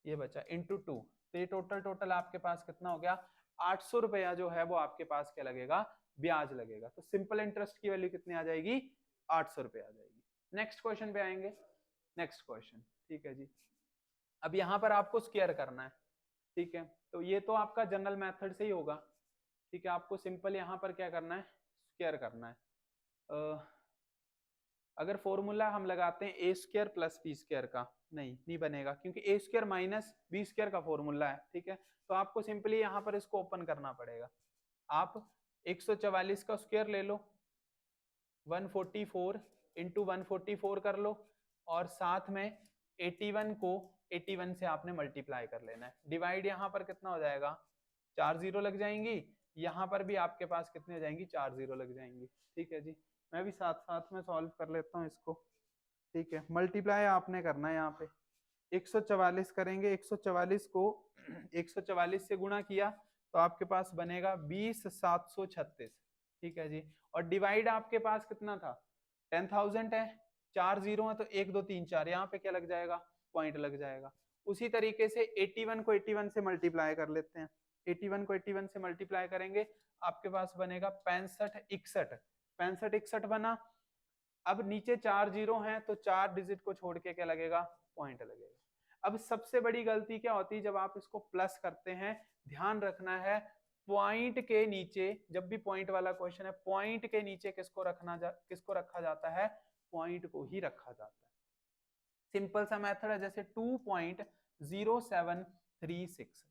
ये बचा इंटू 2, तो ये टोटल आपके पास कितना हो गया 800 रुपया जो है वो आपके पास क्या लगेगा ब्याज लगेगा। तो सिंपल इंटरेस्ट की वैल्यू कितनी आ जाएगी 800 रुपया आ जाएगी। नेक्स्ट क्वेश्चन पे आएंगे। नेक्स्ट क्वेश्चन, ठीक है जी, अब यहाँ पर आपको स्क्वायर करना है। ठीक है, तो ये तो आपका जनरल मेथड से ही होगा। ठीक है, आपको सिंपल यहाँ पर क्या करना है स्क्वायर करना है। अगर फॉर्मूला हम लगाते हैं A² प्लस B² का, नहीं बनेगा, क्योंकि A² माइनस B² का फॉर्मूला है। ठीक है, तो आपको सिंपली यहाँ पर इसको ओपन करना पड़ेगा। आप 144 का स्क्वायर ले लो, 144 इंटू 144 कर लो, और साथ में 81 को 81 से आपने मल्टीप्लाई कर लेना है। डिवाइड यहाँ पर कितना हो जाएगा 4 जीरो लग जाएंगी, यहाँ पर भी आपके पास कितने हो जाएंगी 4 जीरो लग जाएंगी। ठीक है जी, मैं भी साथ साथ में सॉल्व कर लेता हूँ इसको। ठीक है, मल्टीप्लाई आपने करना है यहाँ पे 144 करेंगे, 144 को 144 से गुणा किया तो आपके पास बनेगा 20,736। ठीक है जी, और डिवाइड आपके पास कितना था 10,000 है, 4 जीरो है तो 1 2 3 4, यहाँ पे क्या लग जाएगा पॉइंट लग जाएगा। उसी तरीके से 81 को 81 से मल्टीप्लाई कर लेते हैं, 81 को 81 से मल्टीप्लाई करेंगे आपके पास बनेगा 6561, 6561 बना। अब नीचे 4 जीरो हैं तो 4 डिजिट को छोड़ के क्या लगेगा पॉइंट लगेगा। अब सबसे बड़ी गलती क्या होती है जब आप इसको प्लस करते हैं, ध्यान रखना है पॉइंट के नीचे, जब भी पॉइंट वाला क्वेश्चन है पॉइंट के नीचे किसको रखा जाता है पॉइंट को ही रखा जाता है। सिंपल सा मेथड है, जैसे 2.0736,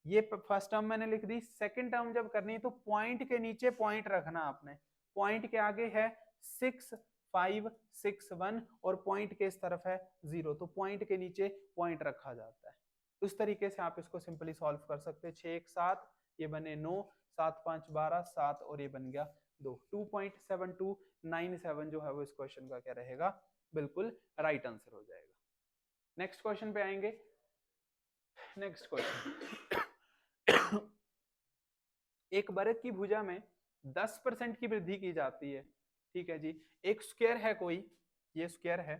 ये फर्स्ट टर्म मैंने लिख दी। सेकंड टर्म जब करनी है तो पॉइंट के नीचे पॉइंट रखना आपने, पॉइंट के आगे है 6561 और पॉइंट के इस तरफ है 0, तो पॉइंट के नीचे पॉइंट रखा जाता है। उस तरीके से आप इसको सिंपली सॉल्व कर सकते हैं। 6 1 7, ये बने 9, 7 5 12 7, और ये बन गया 2। 2.7297 जो है वो इस क्वेश्चन का क्या रहेगा बिल्कुल राइट आंसर हो जाएगा। नेक्स्ट क्वेश्चन पे आएंगे। नेक्स्ट क्वेश्चन, एक वर्ग की भुजा में 10% की वृद्धि की जाती है। ठीक है जी, एक स्क्वायर है कोई, ये स्क्वायर है,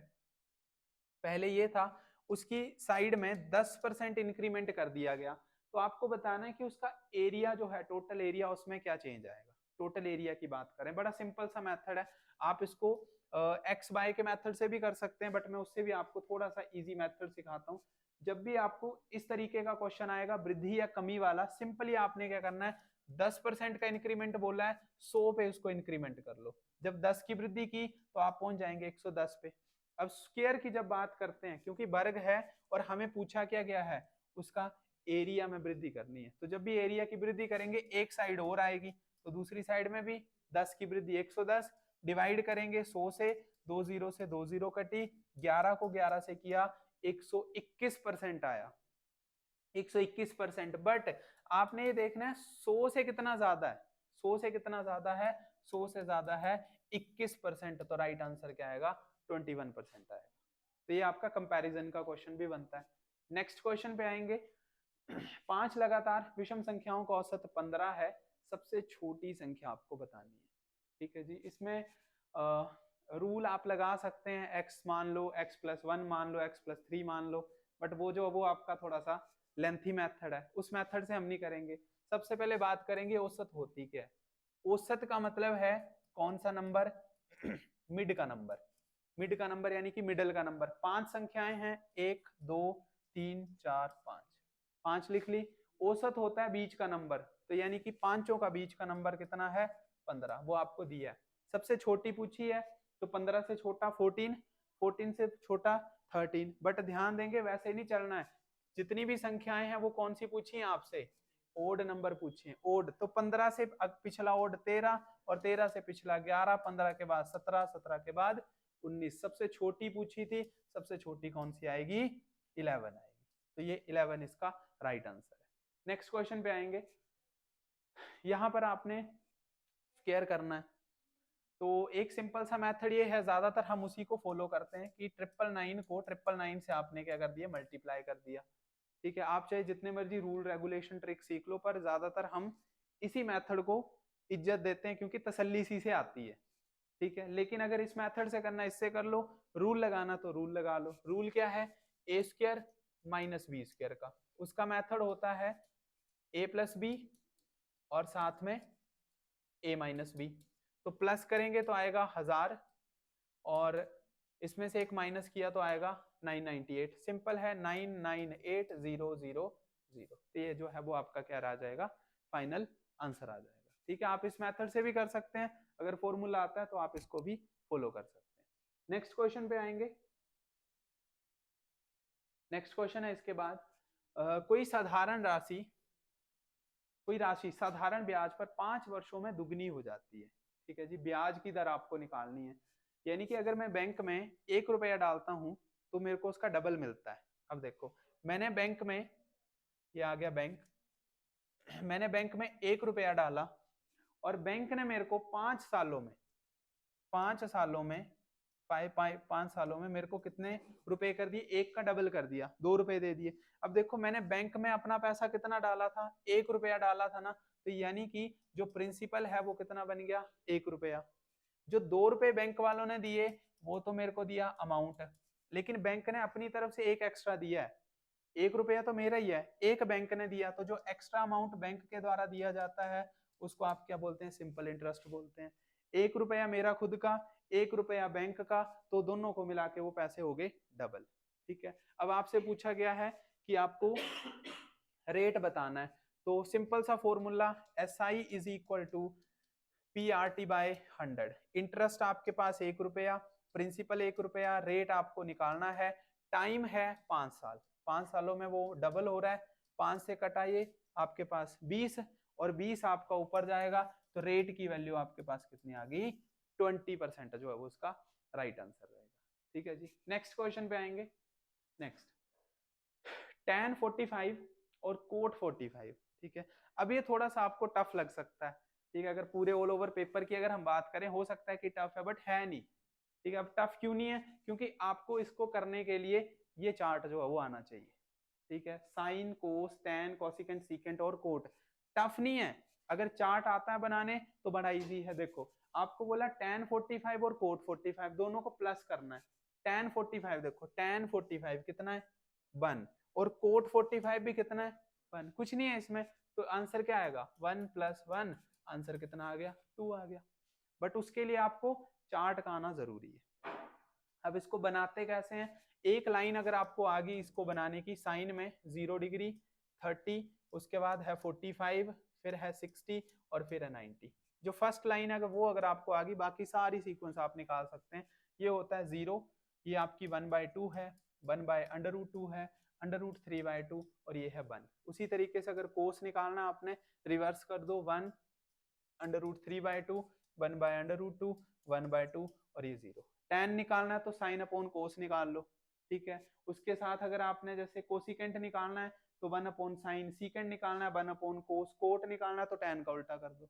पहले ये था, उसकी साइड में 10% इंक्रीमेंट कर दिया गया, तो आपको बताना है कि उसका एरिया जो है टोटल एरिया उसमें क्या चेंज आएगा। टोटल एरिया की बात करें, बड़ा सिंपल सा मेथड है, आप इसको एक्स बाय के मेथड से भी कर सकते हैं, बट मैं उससे भी आपको थोड़ा सा इजी मेथड सिखाता हूँ। जब भी आपको इस तरीके का क्वेश्चन आएगा वृद्धि या कमी वाला, सिंपली आपने क्या करना है, 10% का इंक्रीमेंट बोला है, 100 पे उसको इंक्रीमेंट कर लो। जब 10 की वृद्धि की तो आप पहुंच जाएंगे 110 पे। अब स्क्वायर की जब बात करते हैं, क्योंकि वर्ग है और हमें पूछा क्या गया है, उसका एरिया में वृद्धि करनी है, तो जब भी एरिया की वृद्धि करेंगे एक साइड और आएगी, तो दूसरी साइड में भी 10 की वृद्धि 110, डिवाइड करेंगे 100 से, 2 जीरो से 2 जीरो कटी, 11 को 11 से किया, 121% आया, 121%। बट आपने ये देखना है 100 से कितना ज्यादा है, 100 से कितना ज्यादा है, 100 से ज्यादा है 21%, तो राइट आंसर क्या आएगा, 21% आएगा। तो ये आपका कंपैरिजन का क्वेश्चन भी बनता है। नेक्स्ट क्वेश्चन पे आएंगे। 5 लगातार विषम संख्याओं का औसत 15 है, सबसे छोटी संख्या आपको बतानी है। ठीक है जी, इसमें रूल आप लगा सकते हैं, x मान लो, x+1 मान लो, x+3 मान लो, बट वो आपका थोड़ा सा लेंथी मेथड है, उस मेथड से हम नहीं करेंगे। सबसे पहले बात करेंगे औसत होती क्या है। औसत का मतलब है कौन सा नंबर, मिड का नंबर, मिड का नंबर यानी कि मिडल का नंबर। 5 संख्याएं हैं, 1 2 3 4 5, 5 लिख ली। औसत होता है बीच का नंबर, तो यानी कि पांचों का बीच का नंबर कितना है, 15, वो आपको दिया है। सबसे छोटी पूछी है, तो 15 से छोटा 14, 14 से छोटा 13, बट ध्यान देंगे वैसे नहीं चलना है। जितनी भी संख्याएं हैं वो कौन सी पूछी है आपसे, ओड नंबर पूछे हैं, ओड। तो 15 से पिछला ओड 13, और 13 से पिछला 11, 15 के बाद 17, 17 के बाद 19। सबसे छोटी पूछी थी, सबसे छोटी कौन सी आएगी, 11 आएगी, तो ये 11 इसका राइट आंसर है। नेक्स्ट क्वेश्चन पे आएंगे। यहां पर आपने स्क्वायर करना है, तो एक सिंपल सा मेथड ये है, ज्यादातर हम उसी को फॉलो करते हैं कि 999 को 999 से आपने क्या कर दिया, मल्टीप्लाई कर दिया। ठीक है, आप चाहे जितने मर्जी रूल रेगुलेशन ट्रिक सीख लो, पर ज्यादातर हम इसी मेथड को इज्जत देते हैं, क्योंकि तसल्ली सी से आती है। ठीक है, लेकिन अगर इस मेथड से करना, इससे कर लो, रूल लगाना तो रूल लगा लो। रूल क्या है, ए स्क्वायर माइनस बी स्क्वायर का, उसका मेथड होता है ए प्लस बी और साथ में ए माइनस बी। तो प्लस करेंगे तो आएगा 1000, और इसमें से एक माइनस किया तो आएगा 998। सिंपल है, 998000। तो ये जो है वो आपका क्या रह जाएगा, फाइनल आंसर आ जाएगा। ठीक है, आप इस मेथड से भी कर सकते हैं, अगर फॉर्मूला आता है तो आप इसको भी फॉलो कर सकते हैं। नेक्स्ट क्वेश्चन पे आएंगे। नेक्स्ट क्वेश्चन है इसके बाद, कोई साधारण राशि, कोई राशि साधारण ब्याज पर 5 वर्षों में दुगनी हो जाती है। ठीक है जी, ब्याज की दर आपको निकालनी है, यानी कि अगर मैं बैंक में 1 रुपया डालता हूं तो मेरे को उसका डबल मिलता है। अब देखो, मैंने बैंक में, ये आ गया बैंक, मैंने बैंक में 1 रुपया डाला, और बैंक ने मेरे को 5 सालों में, 5 सालों में 5 सालों में मेरे को कितने रुपए कर दिए, एक का डबल कर दिया, 2 रुपए दे दिए। अब देखो, मैंने बैंक में अपना पैसा कितना डाला था, 1 रुपया डाला था ना, तो यानी कि जो प्रिंसिपल है वो कितना बन गया, 1 रुपया। जो 2 रुपए बैंक वालों ने दिए वो तो मेरे को दिया अमाउंट, लेकिन बैंक ने अपनी तरफ से एक एक्स्ट्रा दिया है। 1 रुपया तो मेरा ही है, एक बैंक ने दिया, तो जो एक्स्ट्रा अमाउंट बैंक के द्वारा दिया जाता है उसको आप क्या बोलते हैं, सिंपल इंटरेस्ट बोलते हैं। 1 रुपया मेरा खुद का, 1 रुपया बैंक का, तो दोनों को मिला के वो पैसे हो गए डबल। ठीक है, अब आपसे पूछा गया है कि आपको रेट बताना है, तो सिंपल सा formula, SI is equal to PRT by 100। Interest आपके पास 1 रुपया, प्रिंसिपल 1 रुपया, रेट आपको निकालना है, टाइम है 5 साल, 5 सालों में वो डबल हो रहा है। 5 से कटाइए आपके पास 20, और 20 आपका ऊपर जाएगा, तो रेट की वैल्यू आपके पास कितनी आ गई, 20% जो है वो उसका राइट आंसर रहेगा। ठीक है जी, नेक्स्ट क्वेश्चन पे आएंगे। नेक्स्ट, tan 45 और कोट 45। ठीक है, अब ये थोड़ा सा आपको टफ लग सकता है। ठीक है, अगर पूरे ऑल ओवर पेपर की अगर हम बात करें, हो सकता है कि टफ है, बट है नहीं। ठीक है, अब टफ क्यों नहीं है, क्योंकि आपको इसको करने के लिए ये चार्ट जो है वो आना चाहिए। ठीक है, साइन, कोस, टैन, कोसिकेंट, सीकेंट और कोट, टफ नहीं है। अगर चार्ट आता है बनाने तो बड़ा इजी है। देखो, आपको बोला tan 45 और कोट 45, दोनों को प्लस करना है। tan 45, देखो tan 45 कितना है, 1, और कोट 45 भी कितना है, 1, कुछ नहीं है इसमें, तो आंसर क्या आएगा, 1 + 1, आंसर कितना आ गया, 2 आ गया। बट उसके लिए आपको चार्ट का आना जरूरी है। अब इसको बनाते कैसे हैं, एक लाइन अगर आपको आ गई इसको बनाने की, साइन में 0 डिग्री 30, उसके बाद है 45, फिर है 60 और फिर है 90। जो फर्स्ट लाइन है वो अगर आपको आ गई, बाकी सारी सीक्वेंस आप निकाल सकते हैं। ये होता है 0, ये आपकी 1/2 है, 1/√2 है, √3/2 और ये है 1। उसी तरीके से अगर कोस निकालना आपने, रिवर्स कर दो, 1√3/2, 1/√2, 1/2 और ये 0। tan निकालना है तो साइन अपॉन कोस निकाल लो, ठीक है। उसके साथ अगर आपने जैसे कोसिकेंट निकालना है तो 1 अपॉन साइन, सीकेंट निकालना है 1 अपॉन कोस, कोट निकालना है तो tan का उल्टा कर दो,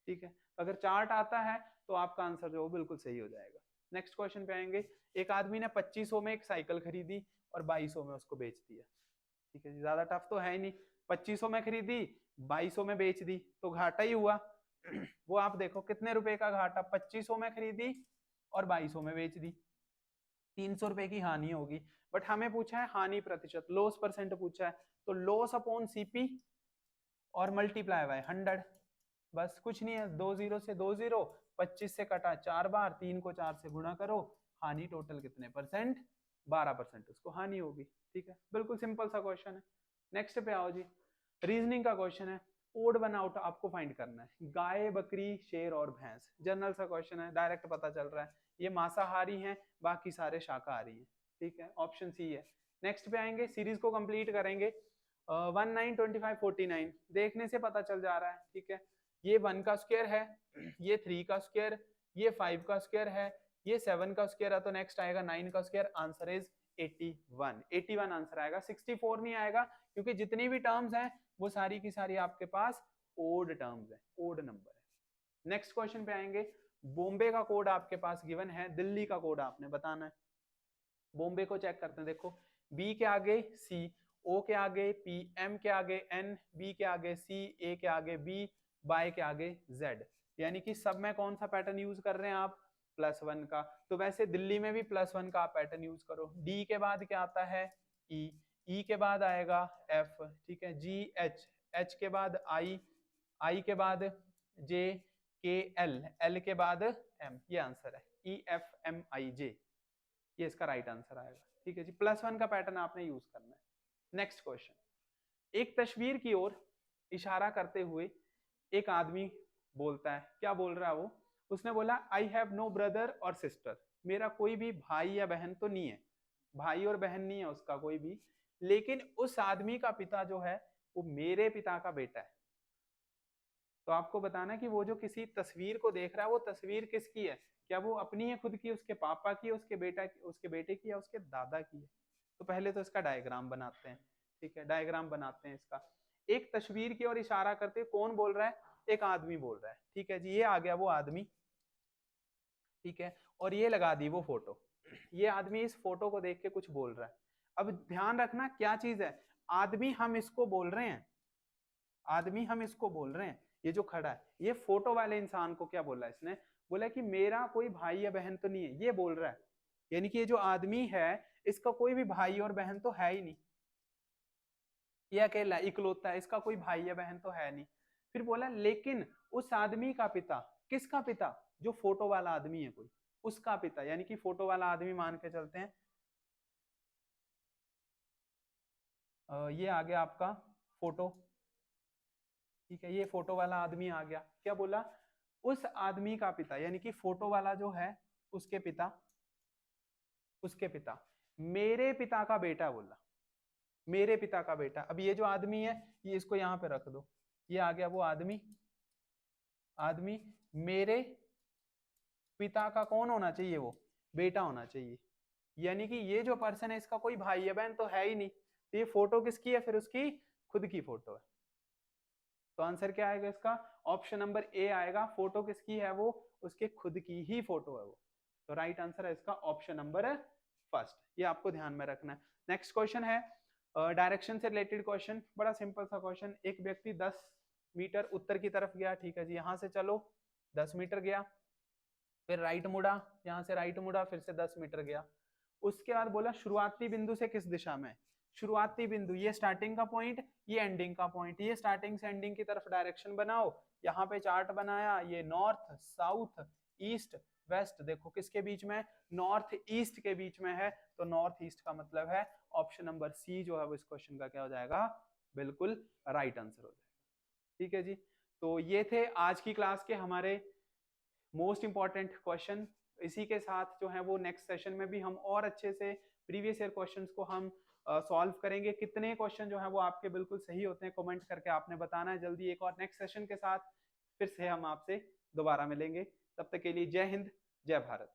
ठीक है। तो अगर चार्ट आता है तो आपका आंसर जो बिल्कुल सही हो जाएगा। नेक्स्ट क्वेश्चन पे आएंगे। एक आदमी ने 2500 में एक साइकिल खरीदी और 2200 में उसको बेच दिया, ठीक है जी, ज्यादा टफ तो है ही नहीं। 2500 में खरीदी, 2200 में बेच दी तो घाटा ही हुआ। वो आप देखो कितने रुपए का घाटा, 2500 में खरीदी और 2200 में बेच दी, 300 रुपए की हानि होगी। बट हमें पूछा है हानि प्रतिशत, लॉस परसेंट पूछा है, तो लॉस अपॉन सीपी और मल्टीप्लाई बाय 100, बस कुछ नहीं है, 2 0 से 2 0, 25 से कटा 4 बार, 3 को 4 से गुणा करो, हानि टोटल कितने परसेंट, 12% उसको हानि होगी, ठीक है। बिल्कुल सिंपल सा क्वेश्चन है। नेक्स्ट पे आओ जी, रीजनिंग का क्वेश्चन है, ओड वन आउट आपको फाइंड करना है। गाय, बकरी, शेर और भैंस, जनरल सा क्वेश्चन है, डायरेक्ट पता चल रहा है ये मांसाहारी हैं, बाकी सारे शाकाहारी हैं, ठीक है, ऑप्शन सी है। नेक्स्ट पे आएंगे, सीरीज को कंप्लीट करेंगे। 1 9 25 49 देखने से पता चल जा रहा है, ठीक है। ये 1 का स्क्वायर है, ये 3 का स्क्वायर, ये 5 का स्क्वायर है, ये 7 का स्क्वायर है, तो नेक्स्ट आएगा 9 का स्क्वायर, आंसर इज 81। 81 आंसर आएगा, 64 नहीं आएगा, क्योंकि जितनी भी टर्म्स हैं वो सारी की सारी आपके पास ओड टर्म्स है, ओड नंबर है। नेक्स्ट क्वेश्चन पे आएंगे। बॉम्बे का कोड आपके पास गिवन है, दिल्ली का कोड आपने बताना है। बॉम्बे को चेक करते हैं, देखो बी के आगे सी, ओ के आगे पी, एम के आगे एन, बी के आगे सी, ए के आगे बी, बाय के आगे जेड, यानी कि सब में कौन सा पैटर्न यूज कर रहे हैं आप, +1 का। तो वैसे दिल्ली में भी +1 का आप पैटर्न यूज करो। डी के बाद क्या आता है, ई, ई के बाद आएगा एफ, ठीक है, जी एच, एच के बाद आई, आई के बाद जे, के एल, एल के बाद एम, ये आंसर है EFMIJ, ये इसका राइट आंसर आएगा, ठीक है जी। +1 का पैटर्न आपने यूज करना है। नेक्स्ट क्वेश्चन, एक तस्वीर की ओर इशारा करते हुए एक आदमी बोलता है, क्या बोल रहा है वो, उसने बोला आई हैव नो ब्रदर और सिस्टर, मेरा कोई भी भाई या बहन तो नहीं है, भाई और बहन नहीं है उसका कोई भी, लेकिन उस आदमी का पिता जो है वो मेरे पिता का बेटा है। तो आपको बताना कि वो जो किसी तस्वीर को देख रहा है वो तस्वीर किसकी है, क्या वो अपनी है खुद की, उसके पापा की है, उसके बेटे की, या उसके दादा की है। तो पहले तो इसका डायग्राम बनाते हैं, ठीक है, डायग्राम बनाते हैं इसका। एक तस्वीर की ओर इशारा करते कौन बोल रहा है, एक आदमी बोल रहा है, ठीक है जी, ये आ गया वो आदमी, ठीक है, और ये लगा दी वो फोटो। ये आदमी इस फोटो को देख के कुछ बोल रहा है। अब ध्यान रखना क्या चीज है, आदमी हम इसको बोल रहे हैं, आदमी हम इसको बोल रहे हैं, ये जो खड़ा है ये फोटो वाले इंसान को क्या बोला, इसने बोला कि मेरा कोई भाई या बहन तो नहीं है, ये बोल रहा है, यानी कि ये जो आदमी है इसका कोई भी भाई और बहन तो है ही नहीं, ये अकेला इकलौता है, इसका कोई भाई या बहन तो है नहीं। फिर बोला लेकिन उस आदमी का पिता, किसका पिता, जो फोटो वाला आदमी है कोई, उसका पिता, यानी कि फोटो वाला आदमी मान के चलते हैं, ये आ गया आपका फोटो, ठीक है, ये फोटो वाला आदमी आ गया, क्या बोला, उस आदमी का पिता, यानी कि फोटो वाला जो है उसके पिता, उसके पिता मेरे पिता का बेटा बोला, मेरे पिता का बेटा। अब ये जो आदमी है ये इसको यहाँ पे रख दो, ये आ गया वो आदमी, आदमी मेरे पिता का कौन होना चाहिए, वो बेटा होना चाहिए, यानी कि ये जो पर्सन है इसका कोई भाई या बहन तो है ही नहीं, तो ये फोटो किसकी है, फिर उसकी खुद की फोटो है। तो आंसर क्या आएगा इसका, ऑप्शन नंबर ए आएगा, फोटो किसकी है, वो उसके खुद की ही फोटो है वो। तो राइट आंसर है इसका ऑप्शन नंबर फर्स्ट, ये आपको ध्यान में रखना है। नेक्स्ट क्वेश्चन है डायरेक्शन से रिलेटेड क्वेश्चन, बड़ा सिंपल सा क्वेश्चन। एक व्यक्ति 10 मीटर उत्तर की तरफ गया, ठीक है जी, यहां से चलो 10 मीटर गया, फिर राइट मुड़ा, यहाँ से राइट मुड़ा, फिर से 10 मीटर गया। उसके बाद बोला शुरुआती बिंदु से किस दिशा में, शुरुआती बिंदु ये स्टार्टिंग का पॉइंट, ये एंडिंग का पॉइंट, ये स्टार्टिंग से एंडिंग की तरफ डायरेक्शन बनाओ। यहाँ पे चार्ट बनाया, ये नॉर्थ, साउथ, ईस्ट, वेस्ट, देखो किसके बीच में, नॉर्थ ईस्ट के बीच में है, तो नॉर्थ ईस्ट का मतलब है ऑप्शन नंबर सी जो है वो इस क्वेश्चन का क्या हो जाएगा, बिल्कुल राइट आंसर हो जाएगा। ठीक है जी, तो ये थे आज की क्लास के हमारे मोस्ट इंपॉर्टेंट क्वेश्चन। इसी के साथ जो है वो नेक्स्ट सेशन में भी हम और अच्छे से प्रीवियस ईयर क्वेश्चंस को हम सॉल्व करेंगे। कितने क्वेश्चन जो है वो आपके बिल्कुल सही होते हैं कमेंट करके आपने बताना है। जल्दी एक और नेक्स्ट सेशन के साथ फिर से हम आपसे दोबारा मिलेंगे। तब तक के लिए जय हिंद, जय भारत।